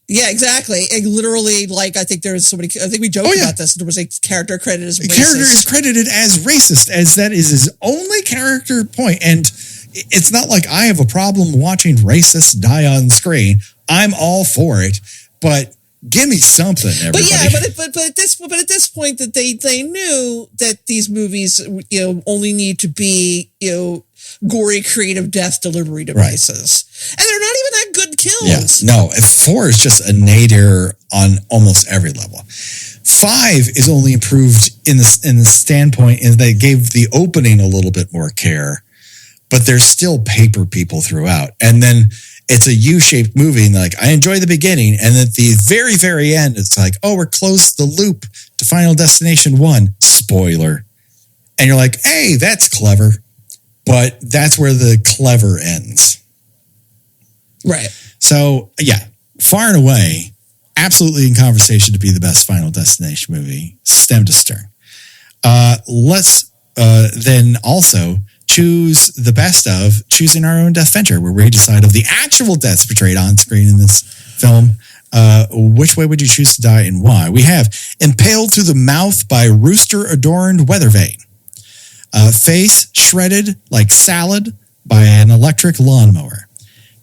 Yeah, exactly. And literally, like, I think we joked about this. There was a character credited as racist. The character is credited as racist, as that is his only character point. And it's not like I have a problem watching racists die on screen. I'm all for it, but give me something, everybody. But at this point that they knew that these movies, only need to be, gory creative death delivery devices. Right. And they're not even that good kills. Yeah, no, 4 is just a nadir on almost every level. 5 is only improved in the standpoint in they gave the opening a little bit more care, but there's still paper people throughout. And then it's a U-shaped movie, and like I enjoy the beginning, and at the very, very end, it's like, oh, we're close the loop to Final Destination 1. Spoiler. And you're like, hey, that's clever. But that's where the clever ends. Right. So, yeah, far and away, absolutely in conversation to be the best Final Destination movie, stem to stern. Let's then also choose the best of Choosing Our Own Deathventure, where we decide of the actual deaths portrayed on screen in this film. Which way would you choose to die and why? We have impaled through the mouth by rooster-adorned weather vane. Face shredded like salad by an electric lawnmower.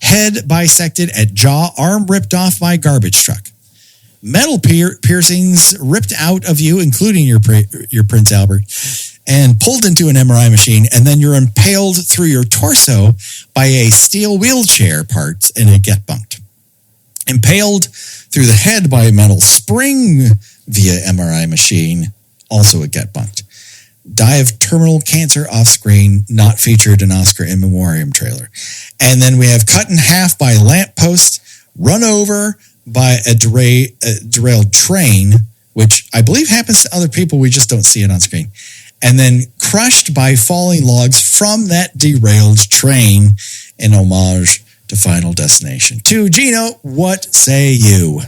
Head bisected at jaw, arm ripped off by garbage truck. Metal piercings ripped out of you, including your Prince Albert, and pulled into an MRI machine, and then you're impaled through your torso by a steel wheelchair parts and it get bunked. Impaled through the head by a metal spring via MRI machine, also a get bunked. Die of terminal cancer off screen, not featured in Oscar in Memoriam trailer. And then we have cut in half by a lamppost, run over by a derailed train, which I believe happens to other people, we just don't see it on screen. And then crushed by falling logs from that derailed train in homage to Final Destination 2. Gino, what say you?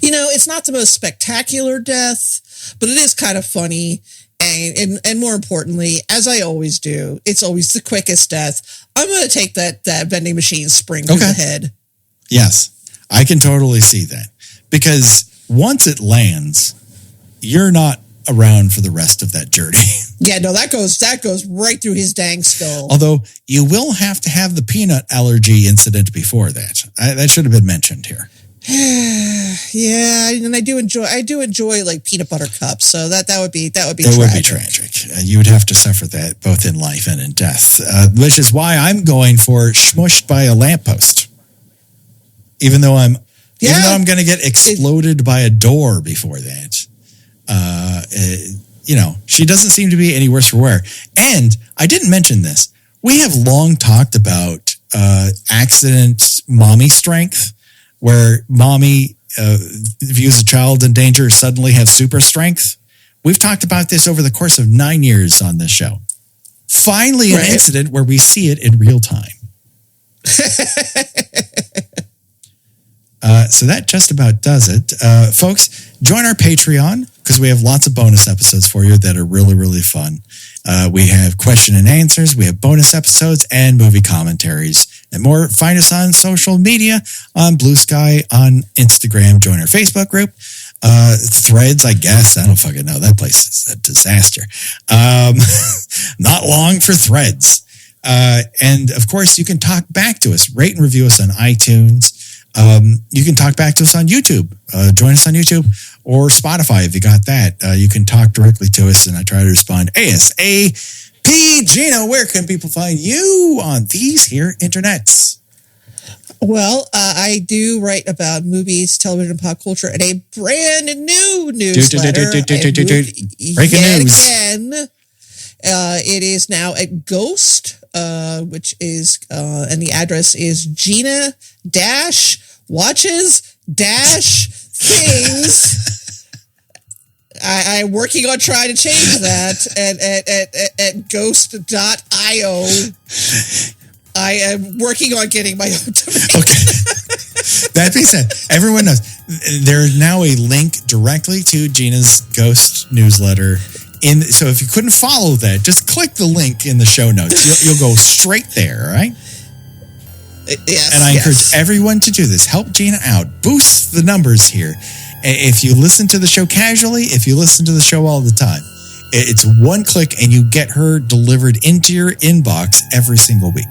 You know, it's not the most spectacular death, but it is kind of funny. And more importantly, as I always do, it's always the quickest death. I'm going to take that vending machine spring to the head. Yes, I can totally see that. Because once it lands, you're not around for the rest of that journey. Yeah, no, that goes right through his dang skull. Although you will have to have the peanut allergy incident before that. That should have been mentioned here. Yeah, and I do enjoy like peanut butter cups, so that would be tragic. Would be tragic. You would have to suffer that both in life and in death, which is why I'm going for smushed by a lamppost. Even though I'm going to get exploded by a door before that. She doesn't seem to be any worse for wear. And I didn't mention this. We have long talked about accident mommy strength, where mommy views a child in danger, suddenly have super strength. We've talked about this over the course of 9 years on this show. Finally, an incident where we see it in real time. So that just about does it. Folks, join our Patreon because we have lots of bonus episodes for you that are really, really fun. We have question and answers, we have bonus episodes, and movie commentaries and more. Find us on social media, on Blue Sky, on Instagram. Join our Facebook group. Threads, I guess. I don't fucking know. That place is a disaster. Not long for Threads. And of course, you can talk back to us. Rate and review us on iTunes. You can talk back to us on YouTube. Join us on YouTube or Spotify if you got that. You can talk directly to us and I try to respond ASAP. Gino, where can people find you on these here internets? Well, I do write about movies, television, pop culture, and a brand new newsletter. Breaking news. Again, it is now at Ghost, which is, and the address is Gina-watches-things. I'm working on trying to change that at ghost.io. I am working on getting my own domain. Okay. That being said, everyone knows there's now a link directly to Gina's Ghost newsletter. So if you couldn't follow that, just click the link in the show notes. You'll go straight there, all right? Yes. And I encourage everyone to do this. Help Gina out. Boost the numbers here. If you listen to the show casually, if you listen to the show all the time, it's one click and you get her delivered into your inbox every single week.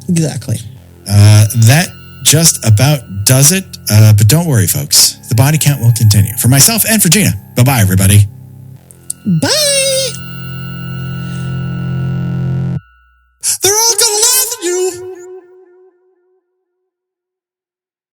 Exactly. That just about does it. But don't worry, folks. The body count will continue. For myself and for Gina. Bye-bye, everybody. Bye.